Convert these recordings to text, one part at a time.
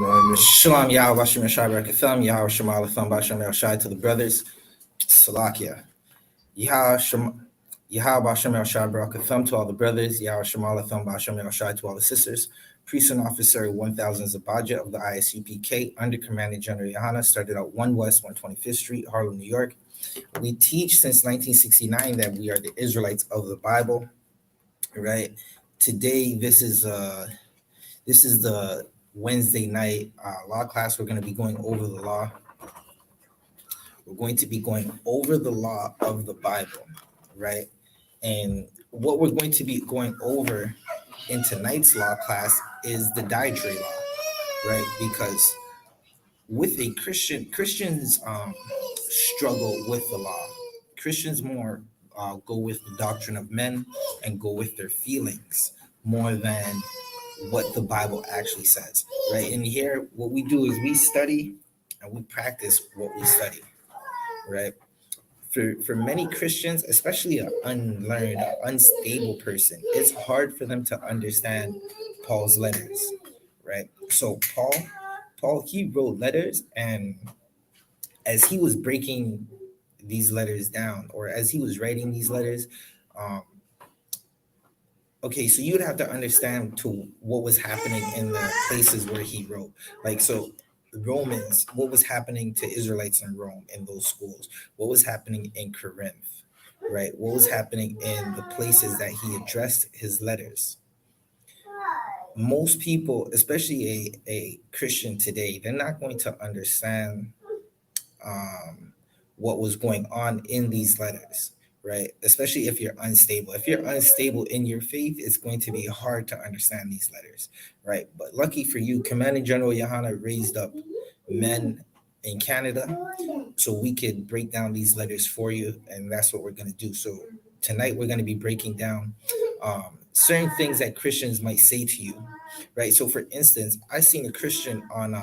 Shalom Yahweh Shem Shai Barakatham, Yahweh Shemal Atham Bashem Shai to the brothers. Salakia. Yahweh Shem Bashem Shai Barakatham to all the brothers. Yahweh Shemal Atham Bashem Shai to all the sisters. Priest and Officer 1000 Zabaja of the I.S.U.P.K. under Commanding General YAHANNA started out 1 West 125th Street, Harlem, New York. We teach since 1969 that we are the Israelites of the Bible. Right? Today, this is the Wednesday night law class. We're going to be going over the law. We're going to be going over the law of the Bible, right? And what we're going to be going over in tonight's law class is the dietary law, right? Because with a Christians struggle with the law. Christians more go with the doctrine of men and go with their feelings more than what the Bible actually says, right? And here, what we do is we study and we practice what we study, right? For many Christians, especially an unlearned, unstable person, it's hard for them to understand Paul's letters, right? So Paul, he wrote letters, and as he was breaking these letters down, or as he was writing these letters, okay, so you would have to understand to what was happening in the places where he wrote. Like, so Romans, what was happening to Israelites in Rome in those schools? What was happening in Corinth, right? What was happening in the places that he addressed his letters? Most people, especially a Christian today, they're not going to understand what was going on in these letters, right? Especially if you're unstable. If you're unstable in your faith, it's going to be hard to understand these letters, right? But lucky for you, Commanding General YAHANNA raised up men in Canada so we could break down these letters for you, and that's what we're going to do. So tonight we're going to be breaking down certain things that Christians might say to you, right? So for instance, I seen a Christian on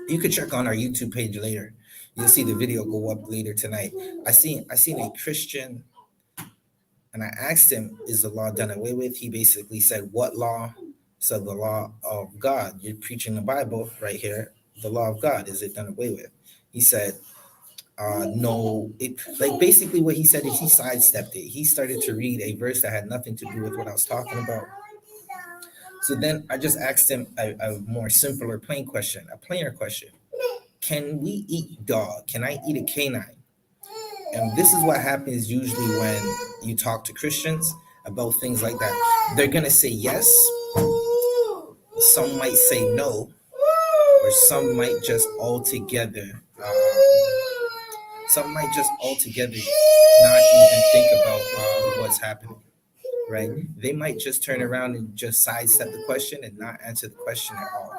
you could check on our YouTube page later. You'll see the video go up later tonight. I seen a Christian, and I asked him, "Is the law done away with?" He basically said, "What law?" So the law of God. You're preaching the Bible right here. The law of God, is it done away with? He said, "No." It, like, basically what he said is he sidestepped it. He started to read a verse that had nothing to do with what I was talking about. So then I just asked him a more simpler, plainer question. Can we eat dog? Can I eat a canine? And this is what happens usually when you talk to Christians about things like that. They're going to say yes. Some might say no. Or some might just altogether not even think about what's happening. Right? They might just turn around and just sidestep the question and not answer the question at all.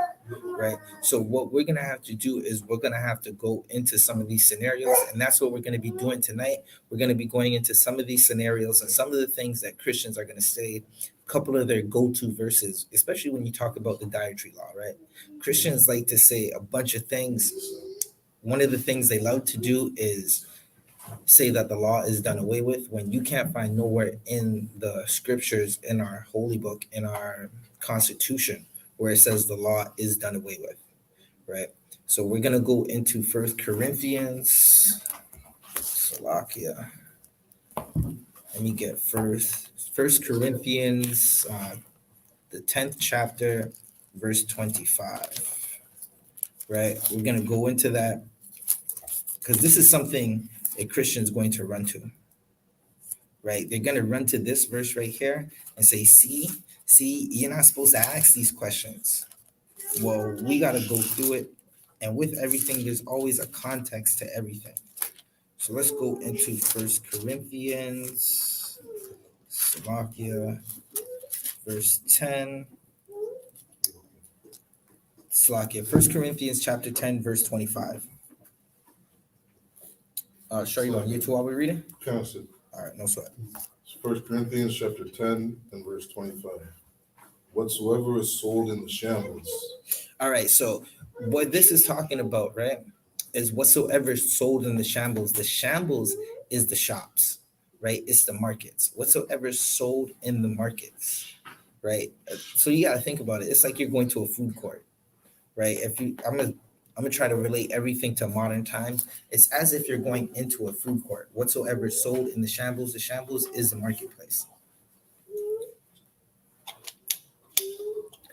Right? So what we're going to have to do is we're going to have to go into some of these scenarios, and that's what we're going to be doing tonight. We're going to be going into some of these scenarios and some of the things that Christians are going to say, a couple of their go-to verses, especially when you talk about the dietary law, right? Christians like to say a bunch of things. One of the things they love to do is say that the law is done away with when you can't find nowhere in the scriptures, in our holy book, in our constitution, where it says the law is done away with, right? So we're going to go into 1 Corinthians. Salakia. Let me get First Corinthians, the 10th chapter, verse 25, right? We're going to go into that because this is something a Christian is going to run to, right? They're going to run to this verse right here and say, see, you're not supposed to ask these questions. Well, we got to go through it. And with everything, there's always a context to everything. So let's go into 1 Corinthians, Salakia, verse 10. Salakia, 1 Corinthians chapter 10, verse 25. Show you on YouTube while we're reading? Constant. All right, no sweat. 1 Corinthians chapter 10 and verse 25. Whatsoever is sold in the shambles. All right, so what this is talking about, right, is whatsoever is sold in the shambles. The shambles is the shops, right? It's the markets. Whatsoever is sold in the markets, right? So you got to think about it. It's like you're going to a food court, right? I'm gonna try to relate everything to modern times. It's as if you're going into a food court. Whatsoever is sold in the shambles is the marketplace.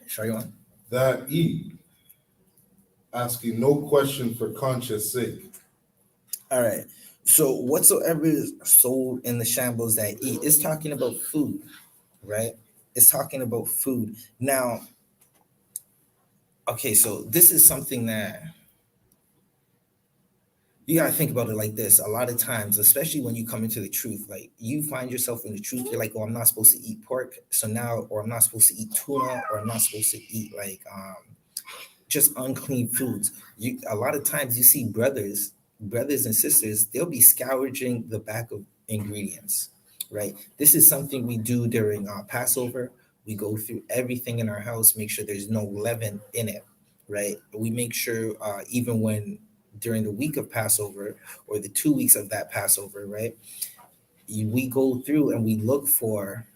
Show you on. That eat, asking no question for conscience sake. All right. So whatsoever is sold in the shambles that eat, it's talking about food, right? It's talking about food. Now, okay, so this is something that you gotta think about it like this. A lot of times, especially when you come into the truth, like you find yourself in the truth, you're like, oh, I'm not supposed to eat pork. So now, or I'm not supposed to eat tuna, or I'm not supposed to eat like just unclean foods. You a lot of times you see brothers and sisters, they'll be scourging the back of ingredients, right? This is something we do during Passover. We go through everything in our house, make sure there's no leaven in it, right? We make sure even when during the week of Passover or the 2 weeks of that Passover, right? We go through and we look for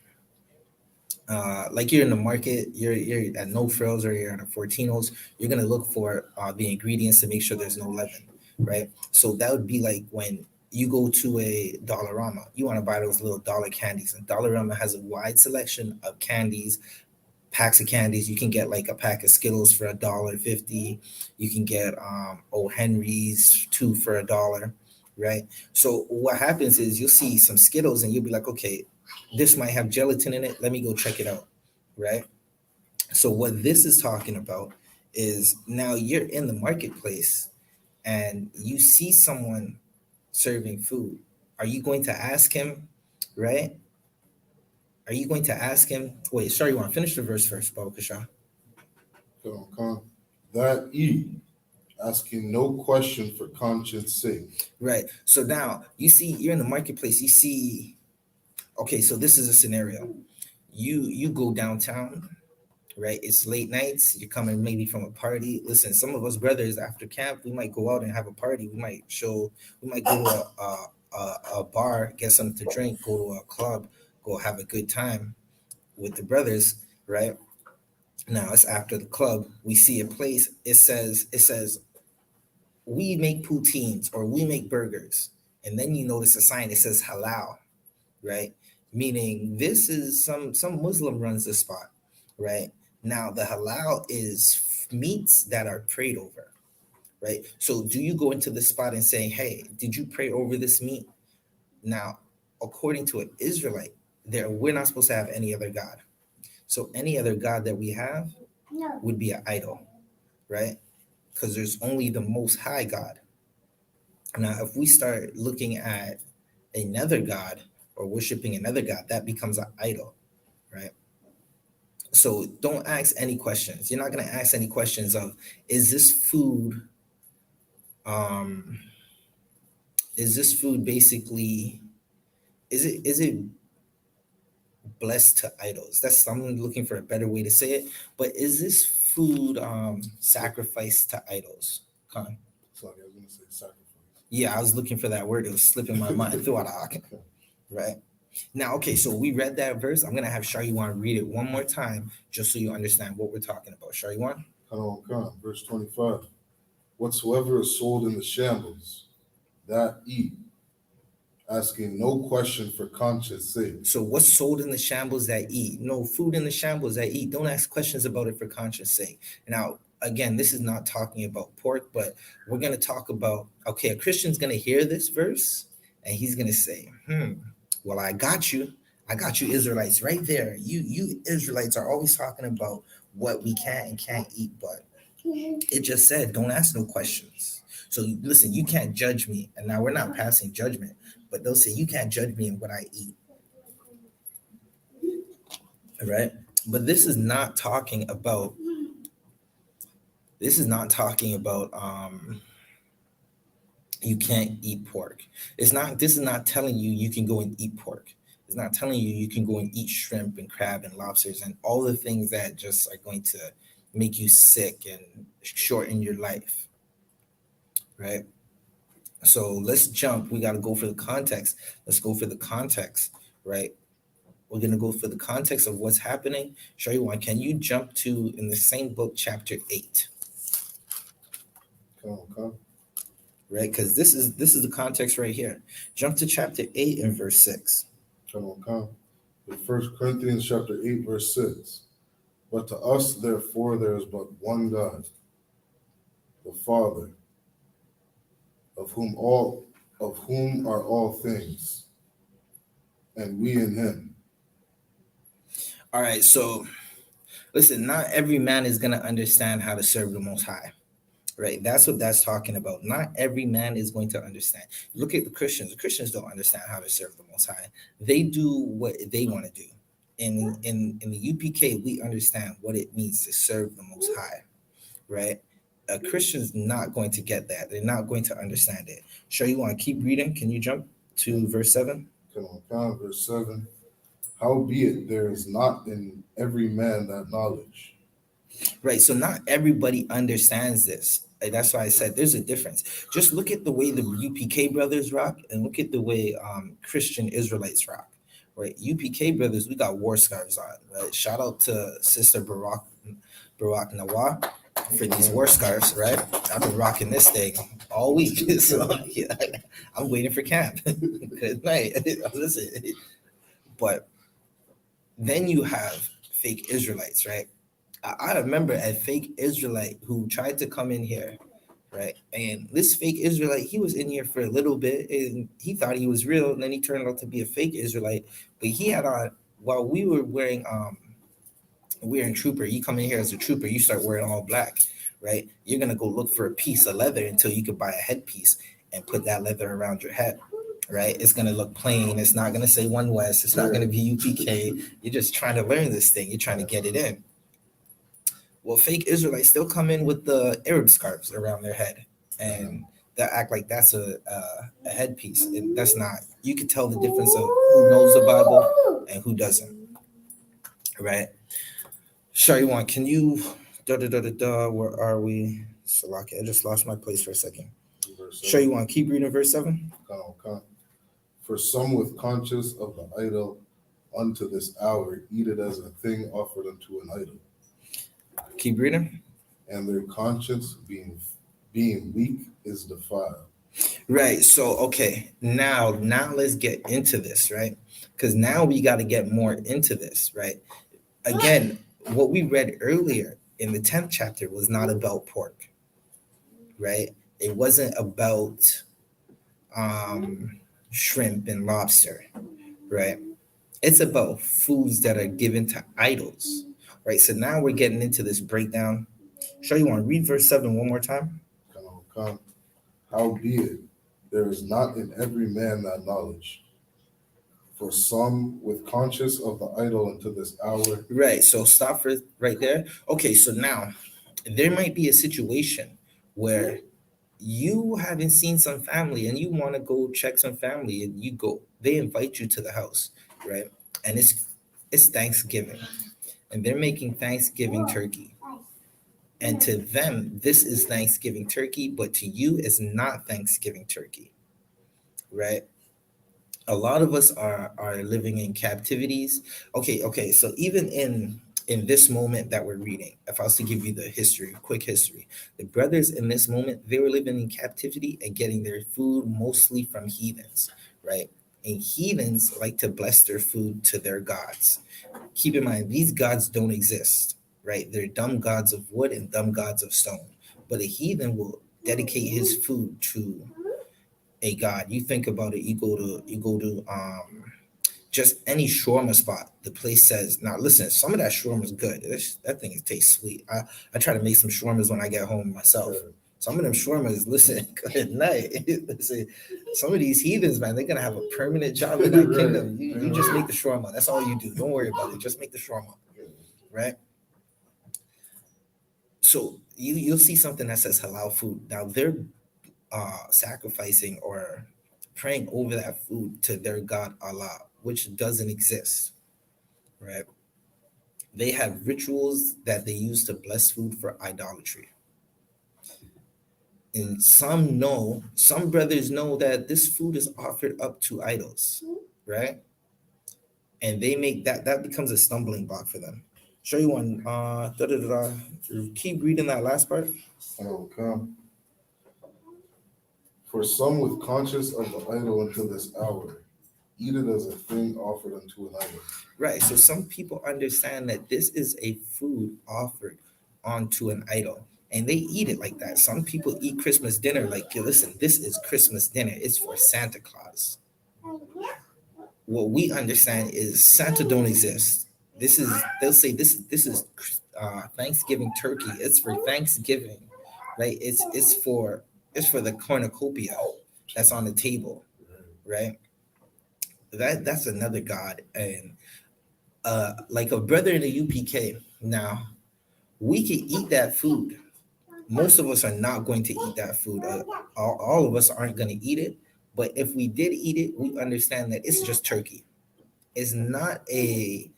like you're in the market, you're at No Frills or you're at a Fortino's, you're gonna look for the ingredients to make sure there's no leaven, right? So that would be like when you go to a Dollarama, you want to buy those little dollar candies, and Dollarama has a wide selection of candies, packs of candies. You can get like a pack of Skittles for $1.50. You can get O. Henry's two for $1, right? So what happens is you'll see some Skittles and you'll be like, okay, this might have gelatin in it. Let me go check it out, right? So what this is talking about is now you're in the marketplace and you see someone serving food. Are you going to ask him, right? Are you going to ask him? Wait, sorry, you want to finish the verse first, Baba Kasha? Come. That eat, asking no question for conscience sake. Right. So now you see you're in the marketplace. You see, okay, so this is a scenario. You go downtown, right? It's late nights. You're coming maybe from a party. Listen, some of us brothers after camp, we might go out and have a party. We might go to a bar, get something to drink, go to a club, go have a good time with the brothers, right? Now it's after the club. We see a place. It says we make poutines or we make burgers, and then you notice a sign. It says halal, right? Meaning this is some Muslim runs the spot, right? Now the halal is meats that are prayed over, right? So do you go into the spot and say, hey, did you pray over this meat? Now, according to an Israelite, we're not supposed to have any other God. So any other God that we have would be an idol, right? Because there's only the most high God. Now, if we start looking at another God or worshiping another God, that becomes an idol, right? So don't ask any questions. You're not gonna ask any questions of is this food um is this food basically is it blessed to idols? That's I'm looking for a better way to say it. But is this food sacrificed to idols? Con? Sorry, I was gonna say sacrifice. Yeah, I was looking for that word. It was slipping my mind throughout right? Now, okay, so we read that verse. I'm gonna have Shariwan read it one more time just so you understand what we're talking about. Shariwan? Come. Verse 25. Whatsoever is sold in the shambles, that eat, asking no question for conscience sake. So what's sold in the shambles that eat? No food in the shambles that eat. Don't ask questions about it for conscience sake. Now, again, this is not talking about pork, but we're gonna talk about okay, a Christian's gonna hear this verse and he's gonna say, well, I got you. I got you, Israelites, right there. You Israelites are always talking about what we can and can't eat, but it just said, don't ask no questions. So listen, you can't judge me. And now we're not passing judgment, but they'll say you can't judge me in what I eat. Right? But this is not talking about you can't eat pork. This is not telling you you can go and eat pork. It's not telling you you can go and eat shrimp and crab and lobsters and all the things that just are going to make you sick and shorten your life. Right? So let's jump. We got to go for the context. Let's go for the context, right? We're going to go for the context of what's happening. Show you one. Can you jump to in the same book, chapter 8? Come. right? Because this is the context right here. Jump to chapter 8 and verse 6. Come. In 1 Corinthians chapter 8, verse 6. But to us, therefore, there is but one God, the Father, of whom are all things, and we in him. All right, so listen, not every man is going to understand how to serve the Most High, right? That's what that's talking about. Not every man is going to understand. Look at the Christians. The Christians don't understand how to serve the Most High. They do what they want to do. In the UPK, we understand what it means to serve the Most High, right? A Christian's not going to get that. They're not going to understand it. Sure, you want to keep reading? Can you jump to verse 7? Come, verse 7. Howbeit there is not in every man that knowledge. Right. So not everybody understands this. Like, that's why I said there's a difference. Just look at the way the UPK brothers rock and look at the way Christian Israelites rock. Right. UPK brothers, we got war scarves on. Right. Shout out to Sister Barak Nawar for these war scarves. Right. I've been rocking this thing all week. So yeah, I'm waiting for camp. Good night. Listen. But then you have fake Israelites, right? I remember a fake Israelite who tried to come in here, right? And this fake Israelite, he was in here for a little bit and he thought he was real. And then he turned out to be a fake Israelite. But he had on, while we were wearing trooper, you come in here as a trooper, you start wearing all black, right? You're going to go look for a piece of leather until you could buy a headpiece and put that leather around your head. Right, it's gonna look plain. It's not gonna say One West. It's not gonna be UPK. You're just trying to learn this thing. You're trying to get it in. Well, fake Israelites still come in with the Arab scarves around their head, and they act like that's a headpiece. And that's not. You can tell the difference of who knows the Bible and who doesn't. Right? Shariwan, can you? Where are we? Salaki, I just lost my place for a second. Shariwan, keep reading verse 7. Come. For some with conscience of the idol unto this hour eat it as a thing offered unto an idol. Keep reading. And their conscience being weak is defiled. Right. So okay, now let's get into this, right? Because now we got to get more into this, right? Again, what we read earlier in the 10th chapter was not about pork, right? It wasn't about shrimp and lobster, right? It's about foods that are given to idols, right? So now we're getting into this breakdown. Sure, you want to read verse 7 one more time? Come. Howbeit there is not in every man that knowledge. For some with conscience of the idol unto this hour. Right. So stop for right there. Okay. So now there might be a situation where you haven't seen some family and you want to go check some family and you go, they invite you to the house, right? And it's Thanksgiving and they're making Thanksgiving turkey. And to them, this is Thanksgiving turkey, but to you, it's not Thanksgiving turkey, right? A lot of us are living in captivities. Okay. So even in this moment that we're reading, if I was to give you the history, quick history, the brothers in this moment, they were living in captivity and getting their food mostly from heathens, right? And heathens like to bless their food to their gods. Keep in mind, these gods don't exist, right? They're dumb gods of wood and dumb gods of stone. But a heathen will dedicate his food to a god. You think about it, you go to just any shawarma spot. The place says, now listen, some of that shawarma is good. That thing tastes sweet. I try to make some shawarmas when I get home myself. Some of them shawarmas, listen, good night. Listen, some of these heathens, man, they're gonna have a permanent job in that kingdom. You just make the shawarma. That's all you do. Don't worry about it. Just make the shawarma, right? So you'll see something that says halal food. Now they're sacrificing or praying over that food to their god Allah, which doesn't exist, right? They have rituals that they use to bless food for idolatry. And some brothers know that this food is offered up to idols, right? And they make that becomes a stumbling block for them. Show you one. Keep reading that last part. Come. For some with conscience of the idol until this hour, eat it as a thing offered unto an idol. Right. So some people understand that this is a food offered onto an idol. And they eat it like that. Some people eat Christmas dinner like, "Yo, listen, this is Christmas dinner. It's for Santa Claus." What we understand is Santa don't exist. They'll say this is Thanksgiving turkey. It's for Thanksgiving, right? It's for the cornucopia that's on the table, right? That's another god. And like a brother in the UPK. Now we can eat that food. Most of us are not going to eat that food. All of us aren't going to eat it. But if we did eat it, we understand that it's just turkey. It's not a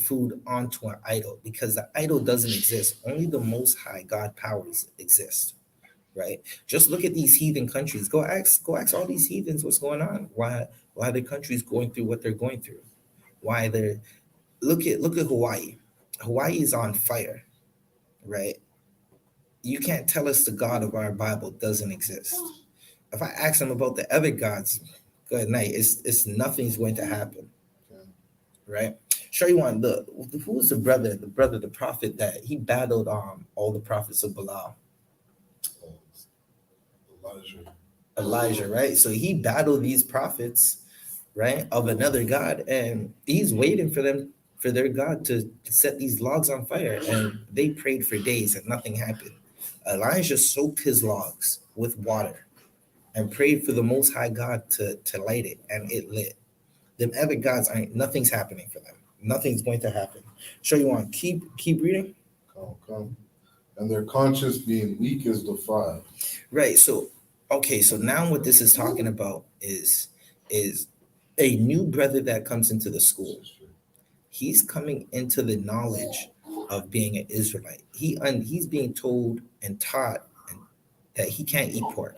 food onto an idol because the idol doesn't exist. Only the Most High God powers exist, right? Just look at these heathen countries. Go ask all these heathens what's going on. Why the country's going through what they're going through. Why they're look at Hawaii. Hawaii is on fire, right? You can't tell us the God of our Bible doesn't exist. If I ask them about the other gods, good night. It's nothing's going to happen, right? Show you one. Who was the prophet that he battled all the prophets of Balaam? Elijah. Elijah, right? So he battled these prophets, right, of another god, and he's waiting for their God to set these logs on fire. And they prayed for days and nothing happened. Elijah soaked his logs with water and prayed for the Most High God to light it, and it lit. Them other gods ain't nothing's happening for them. Nothing's going to happen. Show you one. Keep reading. Come. And their conscience being weak is defiled. Right. So okay. So now what this is talking about is a new brother that comes into the school. He's coming into the knowledge of being an Israelite. He's being told and taught that he can't eat pork.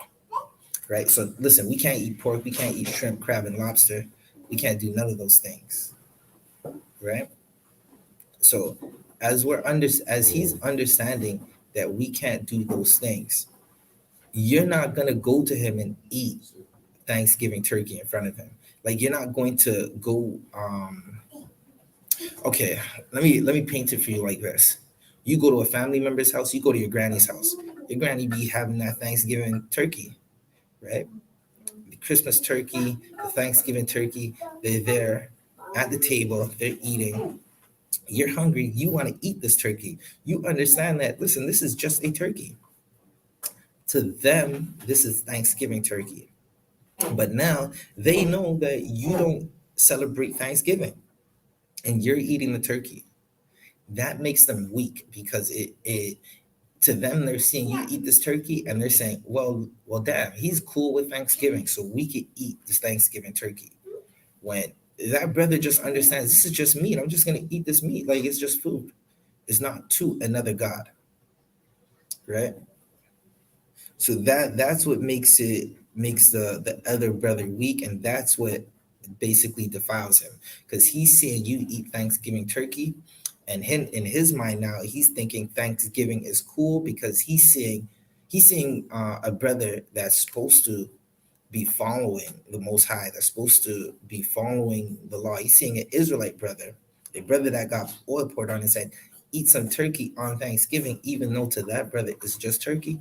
Right. So listen, we can't eat pork. We can't eat shrimp, crab, and lobster. We can't do none of those things. Right. So as he's understanding that we can't do those things, you're not gonna go to him and eat Thanksgiving turkey in front of him. Like you're not going to go. Okay, let me paint it for you like this. You go to a family member's house. You go to your granny's house. Your granny be having that Thanksgiving turkey, right? The Christmas turkey, the Thanksgiving turkey. They're there at the table. They're eating. You're hungry. You want to eat this turkey. You understand that. Listen, this is just a turkey. To them, this is Thanksgiving turkey. But now they know that you don't celebrate Thanksgiving and you're eating the turkey. That makes them weak because it to them they're seeing you eat this turkey and they're saying, well, damn, he's cool with Thanksgiving, so we could eat this Thanksgiving turkey. When that brother just understands this is just meat, I'm just gonna eat this meat like it's just food. It's not to another god, right? So that's what makes the other brother weak, and that's what basically defiles him because he's seeing you eat Thanksgiving turkey, and him in his mind now he's thinking Thanksgiving is cool because he's seeing a brother that's supposed to be following the Most High, that's supposed to be following the law. He's seeing an Israelite brother, a brother that got oil poured on his head, eat some turkey on Thanksgiving, even though to that brother it's just turkey.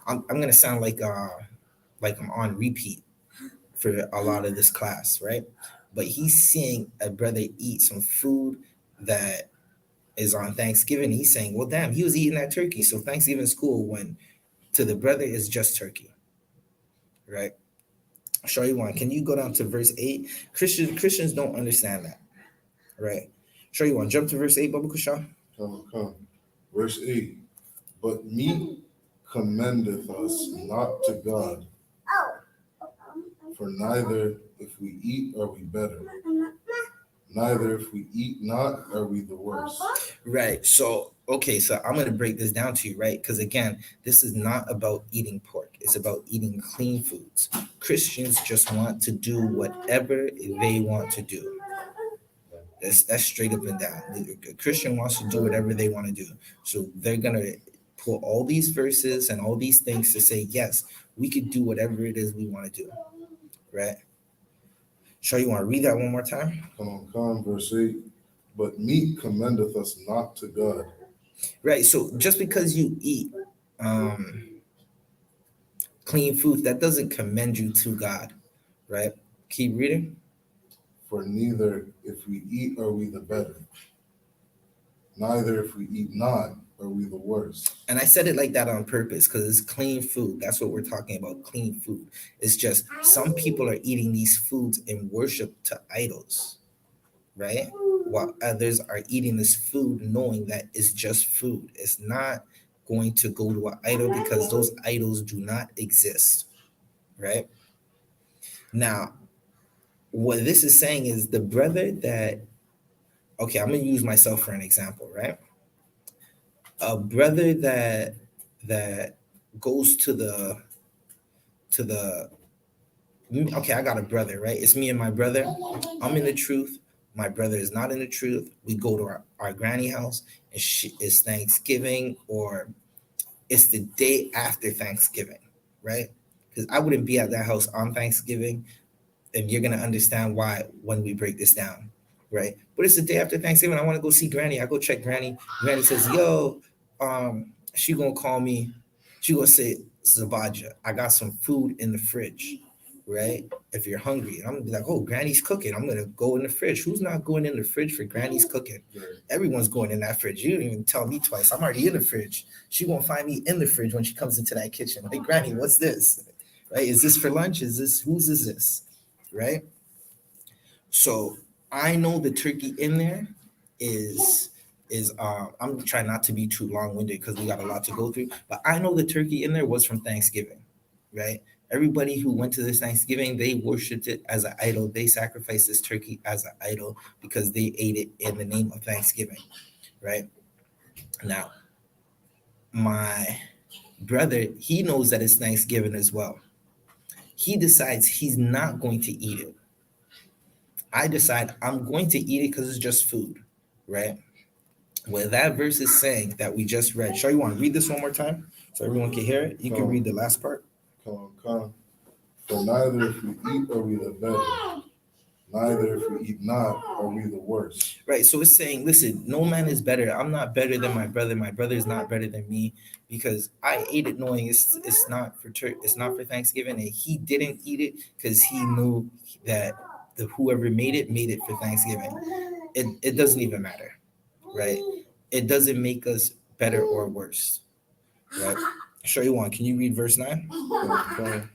I'm gonna sound like I'm on repeat for a lot of this class, right? But he's seeing a brother eat some food that is on Thanksgiving. He's saying, well, damn, he was eating that turkey. So Thanksgiving school when to the brother is just turkey, right? I'll show you one. Can you go down to verse 8? Christians don't understand that, right? Show you one. Jump to verse 8, Baba Kusha. Come. Verse 8. But meat commendeth us not to God, for neither if we eat are we better, neither if we eat not are we the worse. Right. So, okay, so I'm going to break this down to you, right? Because again, this is not about eating pork, it's about eating clean foods. Christians just want to do whatever they want to do. That's straight up and down. A Christian wants to do whatever they want to do. So they're going to pull all these verses and all these things to say, yes, we could do whatever it is we want to do, right? Sure, you want to read that one more time? Come, verse 8. But meat commendeth us not to God. Right. So just because you eat clean food, that doesn't commend you to God, right? Keep reading. For neither if we eat are we the better, neither if we eat not are we the worse. And I said it like that on purpose because it's clean food. That's what we're talking about, clean food. It's just some people are eating these foods in worship to idols, right? While others are eating this food knowing that it's just food. It's not going to go to an idol because those idols do not exist, right? Now, what this is saying is the brother that, okay, I'm going to use myself for an example, right? A brother that goes to the okay, I got a brother, right? It's me and my brother. I'm in the truth. My brother is not in the truth. We go to our granny house and it's Thanksgiving or it's the day after Thanksgiving, right? Because I wouldn't be at that house on Thanksgiving, and you're gonna understand why when we break this down, right? But it's the day after Thanksgiving. I want to go see Granny. I go check Granny. Granny says, "Yo, she gonna call me. She gonna say, Zabaja, I got some food in the fridge, right? If you're hungry." And I'm gonna be like, "Oh, Granny's cooking. I'm gonna go in the fridge." Who's not going in the fridge for Granny's cooking? Everyone's going in that fridge. You didn't even tell me twice. I'm already in the fridge. She won't find me in the fridge when she comes into that kitchen. Like, Granny, what's this? Right? Is this for lunch? Is this whose is this? Right? So I know the turkey in there is I'm trying not to be too long-winded because we got a lot to go through, but I know the turkey in there was from Thanksgiving, right? Everybody who went to this Thanksgiving, they worshipped it as an idol. They sacrificed this turkey as an idol because they ate it in the name of Thanksgiving, right? Now, my brother, he knows that it's Thanksgiving as well. He decides he's not going to eat it. I decide I'm going to eat it because it's just food, right? Where that verse is saying that we just read. Sure, you want to read this one more time so everyone can hear it? You can read the last part. Come. For neither if we eat are we the better, neither if we eat not are we the worse. Right. So it's saying, listen, no man is better. I'm not better than my brother. My brother is not better than me because I ate it knowing it's not for it's not for Thanksgiving, and he didn't eat it because he knew that the whoever made it for Thanksgiving. It doesn't even matter, right? It doesn't make us better or worse, right? Sure, you want. Can you read verse 9? Come.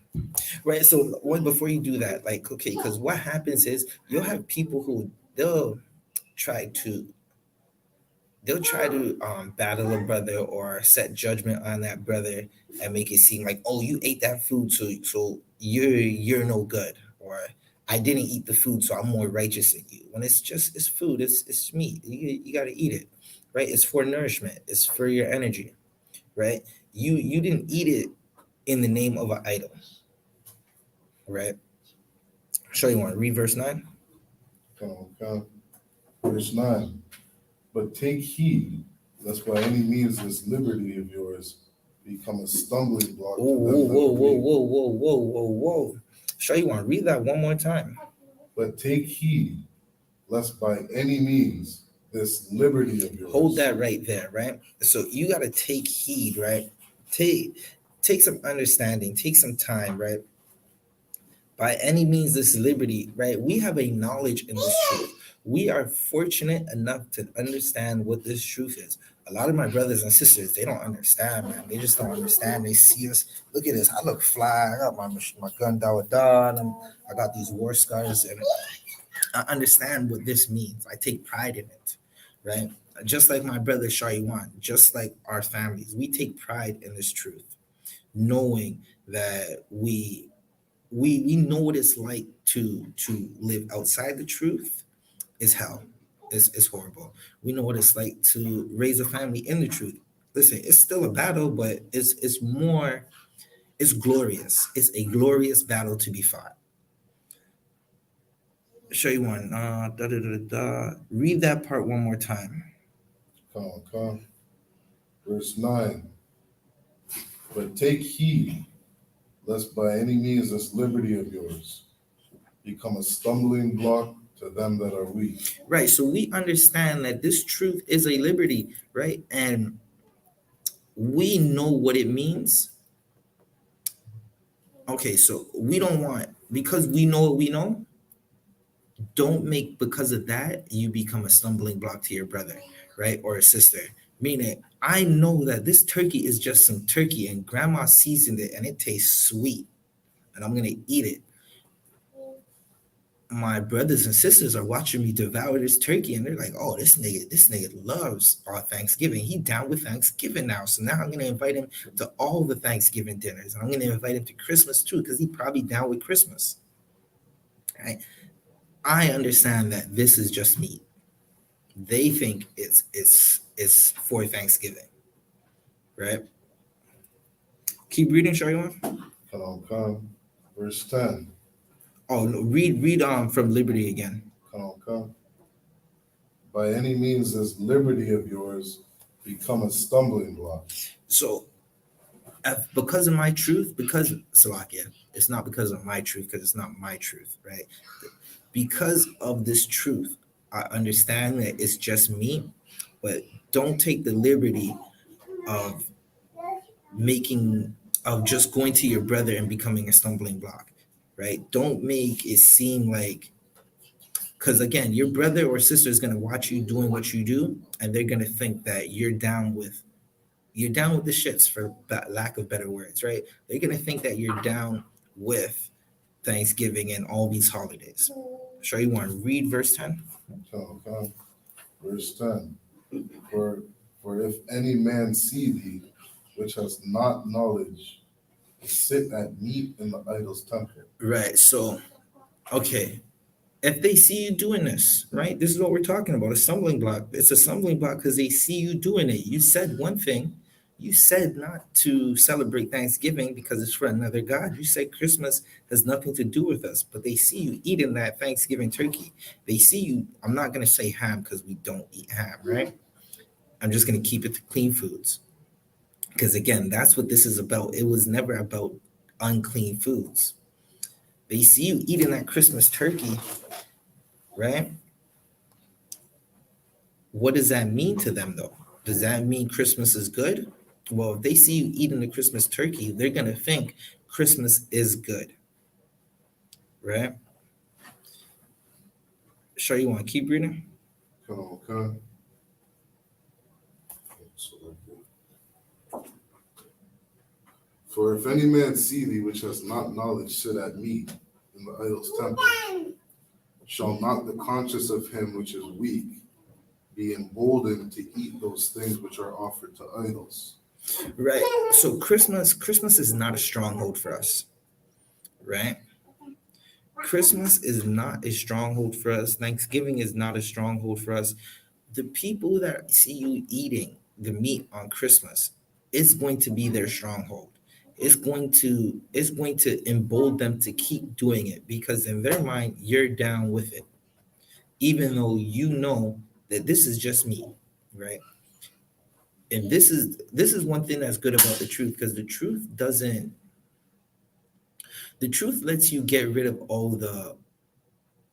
Right. So before you do that, like, okay, because what happens is you'll have people who try to battle a brother or set judgment on that brother and make it seem like, oh, you ate that food, so you're no good, or I didn't eat the food, so I'm more righteous than you. When it's food, it's meat. You got to eat it, right? It's for nourishment. It's for your energy, right? You didn't eat it in the name of an idol, right? Show you one. Read verse 9. Come. Verse 9. But take heed, lest by any means this liberty of yours become a stumbling block to them that believe. Whoa. Show you one. Read that one more time. But take heed, lest by any means this liberty of yours. Hold that right there, right? So you got to take heed, right? Take some understanding, take some time, right? By any means, this liberty, right? We have a knowledge in this truth. We are fortunate enough to understand what this truth is. A lot of my brothers and sisters, they don't understand, man. They just don't understand. They see us. Look at this. I look fly. I got my gun down. I got these war scars, and I understand what this means. I take pride in it, right? Just like my brother Shariwan, just like our families, we take pride in this truth, knowing that we know what it's like to live outside the truth is hell. Is horrible. We know what it's like to raise a family in the truth. Listen, it's still a battle, but it's glorious. It's a glorious battle to be fought. Show you one. Read that part one more time. Come. Verse 9. But take heed, lest by any means this liberty of yours become a stumbling block to them that are weak. Right. So we understand that this truth is a liberty, right? And we know what it means. Okay, so we don't want, because we know what we know, don't make because of that you become a stumbling block to your brother, right? Or a sister. Meaning, I know that this turkey is just some turkey and grandma seasoned it and it tastes sweet and I'm gonna eat it. My brothers and sisters are watching me devour this turkey and they're like, oh, this nigga loves our Thanksgiving. He down with Thanksgiving now. So now I'm gonna invite him to all the Thanksgiving dinners. And I'm gonna invite him to Christmas too, because he probably down with Christmas. Right? I understand that this is just meat. They think it's for Thanksgiving. Right? Keep reading, Shariwan. Come. Verse 10. Oh no, read from Liberty again. Come. By any means this liberty of yours become a stumbling block. So because of my truth, because Salakia, it's not because of my truth, because it's not my truth, right? Because of this truth, I understand that it's just me, but don't take the liberty of just going to your brother and becoming a stumbling block, right? Don't make it seem like, because again, your brother or sister is going to watch you doing what you do, and they're going to think that you're down with the shits, for lack of better words, right? They're going to think that you're down with Thanksgiving and all these holidays. Sure, you want to read verse 10? Come. Verse 10. For if any man see thee, which has not knowledge, sit at meat in the idol's temple. Right. So, okay. If they see you doing this, right? This is what we're talking about, a stumbling block. It's a stumbling block because they see you doing it. You said one thing. You said not to celebrate Thanksgiving because it's for another God. You said Christmas has nothing to do with us, but they see you eating that Thanksgiving turkey. They see you. I'm not going to say ham because we don't eat ham, right? I'm just going to keep it to clean foods. Because again, that's what this is about. It was never about unclean foods. They see you eating that Christmas turkey, right? What does that mean to them, though? Does that mean Christmas is good? Well, if they see you eating the Christmas turkey, they're going to think Christmas is good, right? Sure, you want to keep reading? Come. For if any man see thee, which has not knowledge, sit at meat in the idol's temple, shall not the conscience of him which is weak be emboldened to eat those things which are offered to idols? Right. So Christmas is not a stronghold for us, right? Christmas is not a stronghold for us. Thanksgiving is not a stronghold for us. The people that see you eating the meat on Christmas, it's going to be their stronghold. It's going to embolden them to keep doing it because in their mind you're down with it, even though you know that this is just me, right? And this is one thing that's good about the truth, because the truth lets you get rid of all the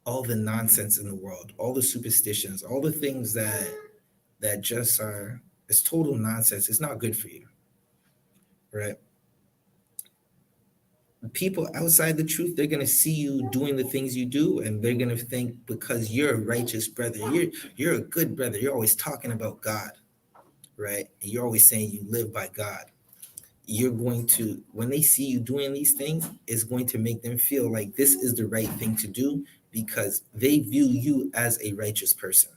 nonsense in the world, all the superstitions, all the things that just are, it's total nonsense. It's not good for you, right? People outside the truth, they're going to see you doing the things you do, and they're going to think because you're a righteous brother, you're a good brother, you're always talking about God, right? And you're always saying you live by God. You're going to, when they see you doing these things, it's going to make them feel like this is the right thing to do because they view you as a righteous person.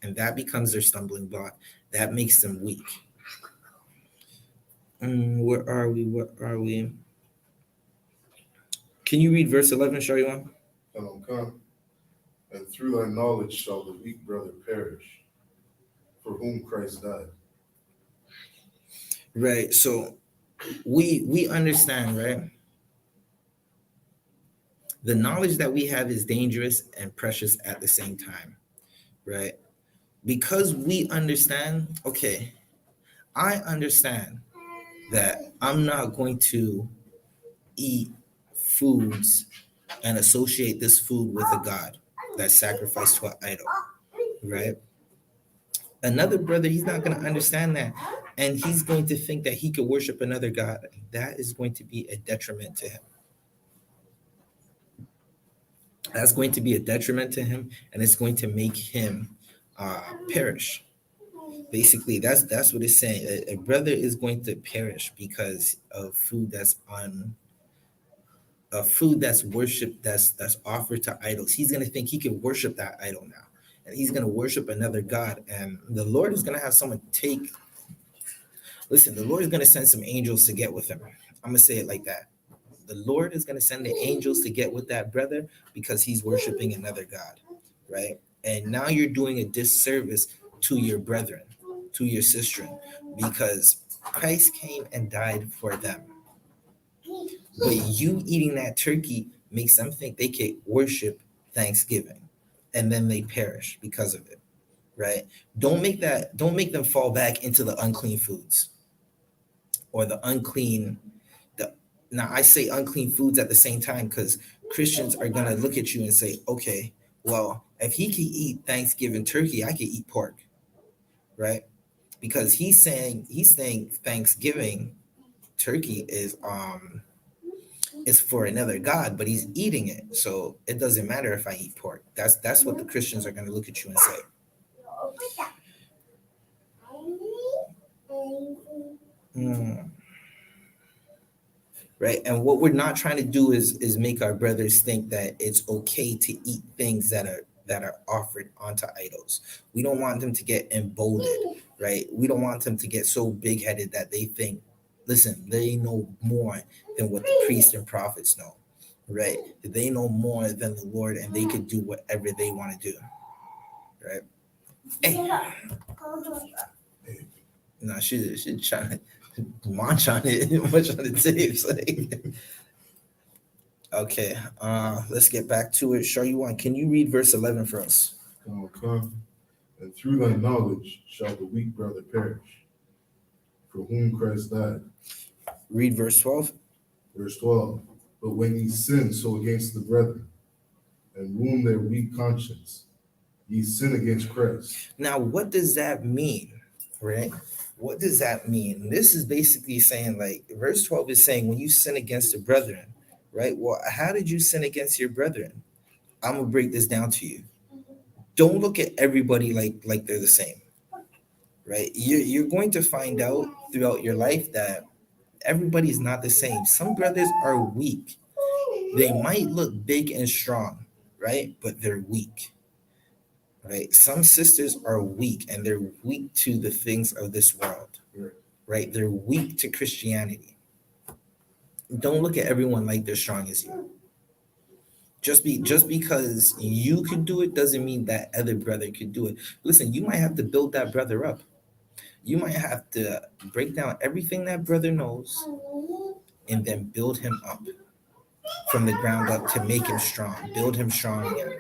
And that becomes their stumbling block. That makes them weak. Where are we? Can you read verse 11, Shariwan? Come. And through thy knowledge shall the weak brother perish, for whom Christ died. Right. So we understand, right? The knowledge that we have is dangerous and precious at the same time, right? Because we understand, okay, I understand that I'm not going to eat foods and associate this food with a god that's sacrificed to an idol, right? Another brother, he's not going to understand that. And he's going to think that he could worship another god. That is going to be a detriment to him. That's going to be a detriment to him, and it's going to make him perish. Basically, that's what it's saying. A brother is going to perish because of food that's on a food that's worshiped, that's offered to idols. He's gonna think he can worship that idol now, and he's gonna worship another god. And the Lord is gonna have someone take. Listen, the Lord is gonna send some angels to get with him. I'm gonna say it like that. The Lord is gonna send the angels to get with that brother because he's worshiping another god, right? And now you're doing a disservice to your brethren, to your sister, because Christ came and died for them. But you eating that turkey makes them think they can worship Thanksgiving, and then they perish because of it, right? Don't make them fall back into the unclean foods or the unclean. The Now I say unclean foods at the same time because Christians are gonna look at you and say, okay, well, if he can eat Thanksgiving turkey, I can eat pork, right? Because he's saying Thanksgiving turkey is for another god, but he's eating it, so it doesn't matter if I eat pork. That's what the Christians are going to look at you and say. Right, and what we're not trying to do is make our brothers think that it's okay to eat things that are offered onto idols. We don't want them to get emboldened, right? We don't want them to get so big-headed that they think, listen, they know more than what the priests and prophets know, right? They know more than the Lord, and they could do whatever they want to do, right? Hey. No, she's trying to munch on it, munch on the tapes. Okay, let's get back to it. Sharyuan, can you read verse 11 for us? Okay. And through thy knowledge shall the weak brother perish, for whom Christ died. Read verse 12. Verse 12. But when ye sin so against the brethren, and wound their weak conscience, ye sin against Christ. Now, what does that mean, right? What does that mean? This is basically saying, like, verse 12 is saying, when you sin against the brethren, right? Well, how did you sin against your brethren? I'm gonna break this down to you. Don't look at everybody like they're the same, right? You're going to find out throughout your life that everybody's not the same. Some brothers are weak. They might look big and strong, right? But they're weak, right? Some sisters are weak, and they're weak to the things of this world, right? They're weak to Christianity. Don't look at everyone like they're strong as you. Just because you could do it doesn't mean that other brother could do it. Listen, you might have to build that brother up. You might have to break down everything that brother knows and then build him up from the ground up to make him strong. Build him strong again.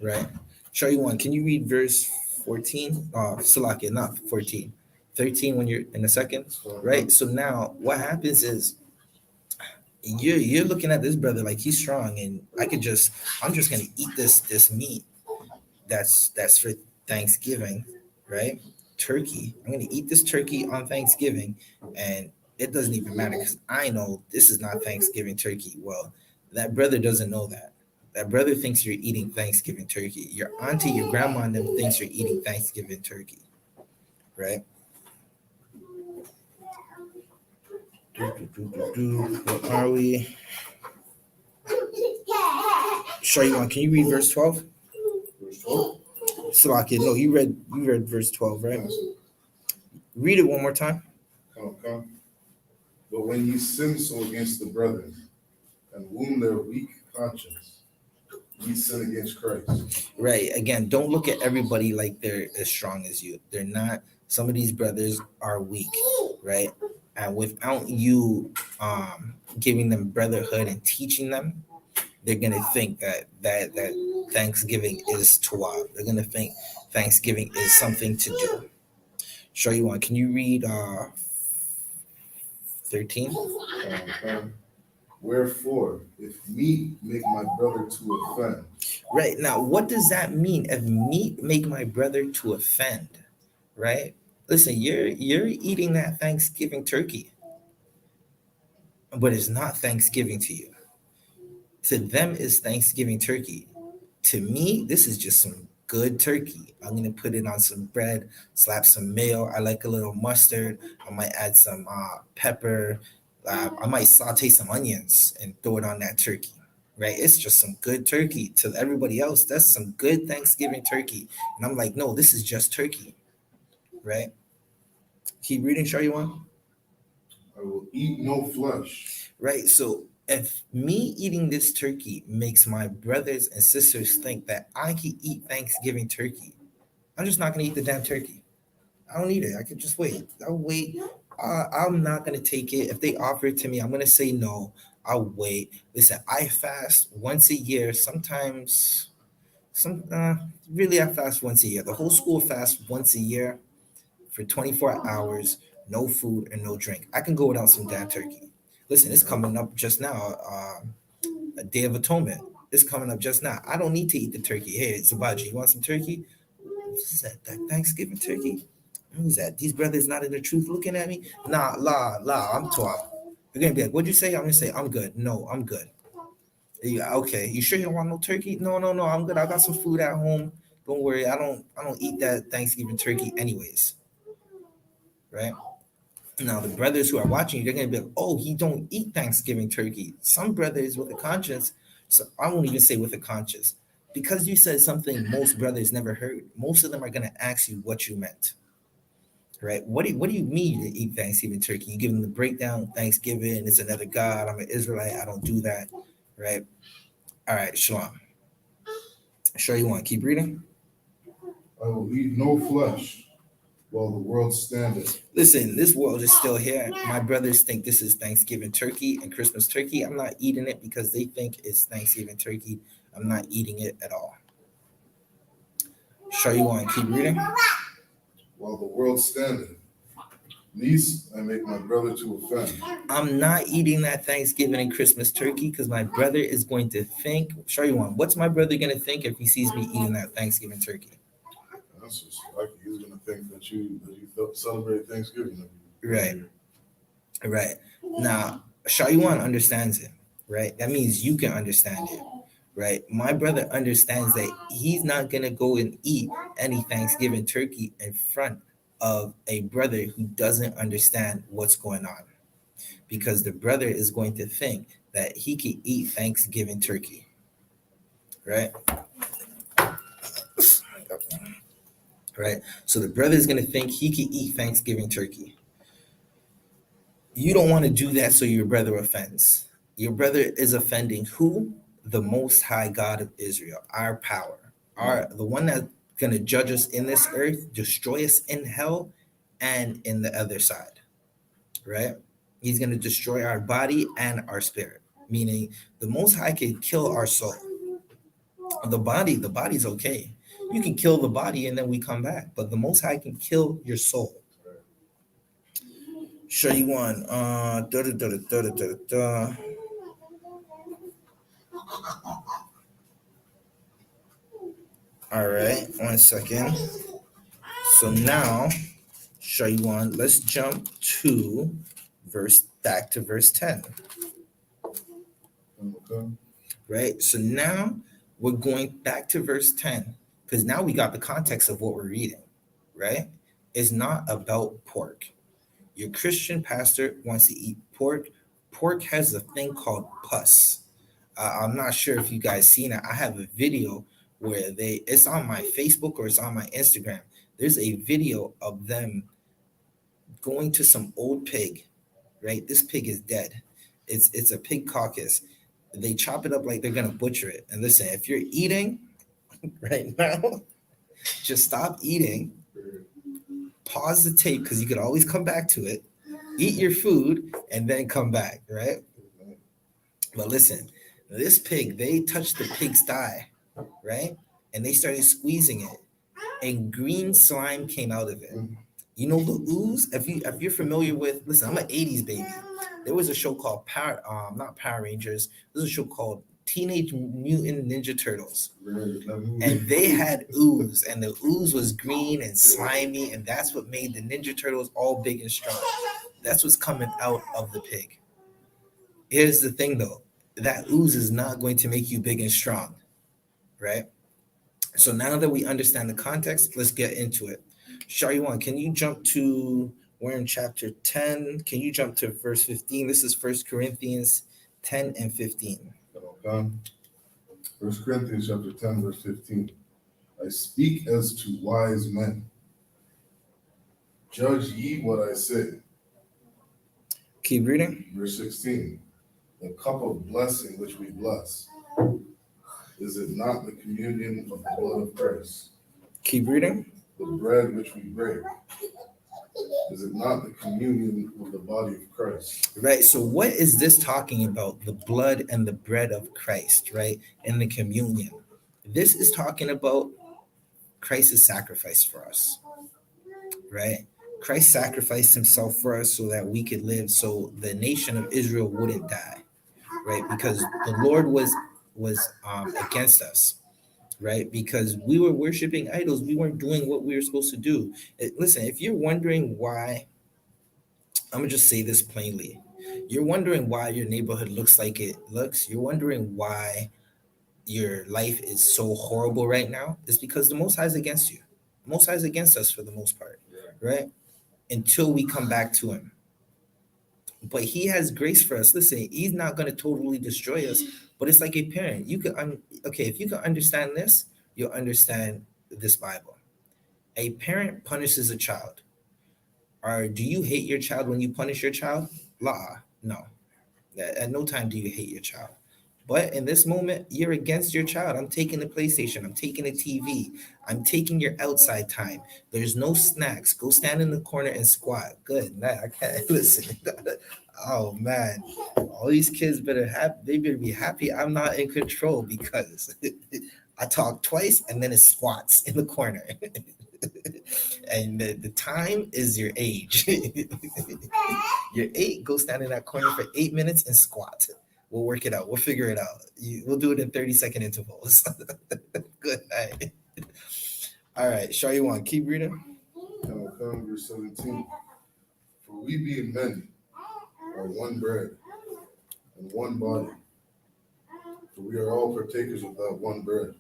Right? Show you one. Can you read verse 14? Salakia, not 14. 13 when you're in a second. Right? So now what happens is you're looking at this brother like he's strong, and I'm just gonna eat this meat that's for Thanksgiving, right? Turkey. I'm gonna eat this turkey on Thanksgiving, and it doesn't even matter because I know this is not Thanksgiving turkey. Well, that brother doesn't know that. That brother thinks you're eating Thanksgiving turkey. Your auntie, your grandma, and them thinks you're eating Thanksgiving turkey, right? What are we? Sharyuan, can you read verse 12? Verse 12. Salakia, no, you read verse 12, right? Read it one more time. Come. But when ye sin so against the brethren, and wound their weak conscience, ye sin against Christ. Right. Again, don't look at everybody like they're as strong as you. They're not. Some of these brothers are weak, right? And without you giving them brotherhood and teaching them, they're gonna think that Thanksgiving is Tawab. They're gonna think Thanksgiving is something to do. Show you one. Can you read 13. Wherefore, if meat make my brother to offend, Right. Now, what does that mean? If meat make my brother to offend, right? Listen, you're eating that Thanksgiving turkey, but it's not Thanksgiving to you. To them, it's Thanksgiving turkey. To me, this is just some good turkey. I'm gonna put it on some bread, slap some mayo. I like a little mustard. I might add some pepper. I might saute some onions and throw it on that turkey. Right? It's just some good turkey. To everybody else, that's some good Thanksgiving turkey. And I'm like, no, this is just turkey. Right? Keep reading, show you one. I will eat no flesh. Right? So if me eating this turkey makes my brothers and sisters think that I can eat Thanksgiving turkey, I'm just not gonna eat the damn turkey. I don't need it. I can just wait. I'll wait. I'm not gonna take it. If they offer it to me, I'm gonna say no. I'll wait. Listen, I fast once a year. Sometimes, really, I fast once a year. The whole school fasts once a year for 24 hours, no food and no drink. I can go without some damn turkey. Listen, it's coming up just now. A Day of Atonement. It's coming up just now. I don't need to eat the turkey. Hey, Zabaji, you want some turkey? What's that? That Thanksgiving turkey? Who's that? These brothers not in the truth looking at me? Nah, I'm 12. You're gonna be like, what'd you say? I'm gonna say, I'm good. No, I'm good. Yeah, okay. You sure you don't want no turkey? No, I'm good. I got some food at home. Don't worry. I don't eat that Thanksgiving turkey anyways. Right? Now the brothers who are watching you, they're gonna be like, oh, he don't eat Thanksgiving turkey. Some brothers with a conscience, so I won't even say with a conscience, because you said something most brothers never heard. Most of them are gonna ask you what you meant. Right? What do you mean to eat Thanksgiving turkey? You give them the breakdown. Thanksgiving, it's another God. I'm an Israelite. I don't do that. Right? All right, Shalom. Sure you want. Keep reading. I will eat no flesh while the world standeth. Listen, this world is still here. My brothers think this is Thanksgiving turkey and Christmas turkey. I'm not eating it because they think it's Thanksgiving turkey. I'm not eating it at all. Sure you want. Keep reading. While the world standeth, least I make my brother to offend. I'm not eating that Thanksgiving and Christmas turkey because my brother is going to think. Sure you want. What's my brother going to think if he sees me eating that Thanksgiving turkey? That's just like he's gonna think that you celebrate Thanksgiving every Right. year. Right. Now, Shaywan understands it, right? That means you can understand it, right? My brother understands that he's not going to go and eat any Thanksgiving turkey in front of a brother who doesn't understand what's going on, because the brother is going to think that he can eat Thanksgiving turkey, right? Right. So the brother is going to think he can eat Thanksgiving turkey. You don't want to do that so your brother offends. Your brother is offending who? The Most High God of Israel, our power, the one that's going to judge us in this earth, destroy us in hell and in the other side, right? He's going to destroy our body and our spirit, meaning the Most High can kill our soul. The body's okay. You can kill the body and then we come back, but the Most High can kill your soul. Show you one. All right, 1 second. So now, show you one. Let's jump to back to verse 10. Okay. Right. So now we're going back to verse 10 because now we got the context of what we're reading. Right. It's not about pork. Your Christian pastor wants to eat pork. Pork has a thing called pus. I'm not sure if you guys seen it. I have a video where it's on my Facebook or it's on my Instagram. There's a video of them going to some old pig, right? This pig is dead. It's a pig carcass. They chop it up like they're gonna butcher it. And listen, if you're eating right now, just stop eating. Pause the tape because you could always come back to it. Eat your food and then come back, right? But listen, this pig, they touched the pig's thigh, right? And they started squeezing it, and green slime came out of it. You know the ooze? If you're familiar with, listen, I'm an 80s baby. There was a show called not Power Rangers. There's a show called Teenage Mutant Ninja Turtles, and they had ooze, and the ooze was green and slimy, and that's what made the Ninja Turtles all big and strong. That's what's coming out of the pig. Here's the thing, though: that ooze is not going to make you big and strong, right? So now that we understand the context, let's get into it. Shariwan, can you jump to, we're in chapter 10. Can you jump to verse 15? This is 1 Corinthians 10 and 15. Okay. 1 Corinthians chapter 10, verse 15. I speak as to wise men. Judge ye what I say. Keep reading. Verse 16. The cup of blessing which we bless, is it not the communion of the blood of Christ? Keep reading. The bread which we break, is it not the communion of the body of Christ? Right. So what is this talking about? The blood and the bread of Christ, right? And the communion. This is talking about Christ's sacrifice for us, right? Christ sacrificed himself for us so that we could live, so the nation of Israel wouldn't die, right? Because the Lord was against us, right? Because we were worshiping idols. We weren't doing what we were supposed to do. Listen, if you're wondering why, I'm gonna just say this plainly. You're wondering why your neighborhood looks like it looks. You're wondering why your life is so horrible right now. It's because the Most High is against you. The Most High is against us for the most part, right? Until we come back to him. But he has grace for us. Listen, he's not going to totally destroy us, but it's like a parent. You can okay, if you can understand this, you'll understand this Bible. A parent punishes a child. Or do you hate your child when you punish your child? La, no. At no time do you hate your child. But in this moment, you're against your child. I'm taking the PlayStation. I'm taking the TV. I'm taking your outside time. There's no snacks. Go stand in the corner and squat. Good. Nah, I can't listen. Oh man, all these kids better have. They better be happy I'm not in control because I talk twice and then it squats in the corner. And the time is your age. You're 8. Go stand in that corner for 8 minutes and squat. We'll work it out. We'll figure it out. We'll do it in 30-second intervals. Good night. All right, Shariwan, keep reading. Verse 17. For we being many are one bread and one body. For we are all partakers of that one bread.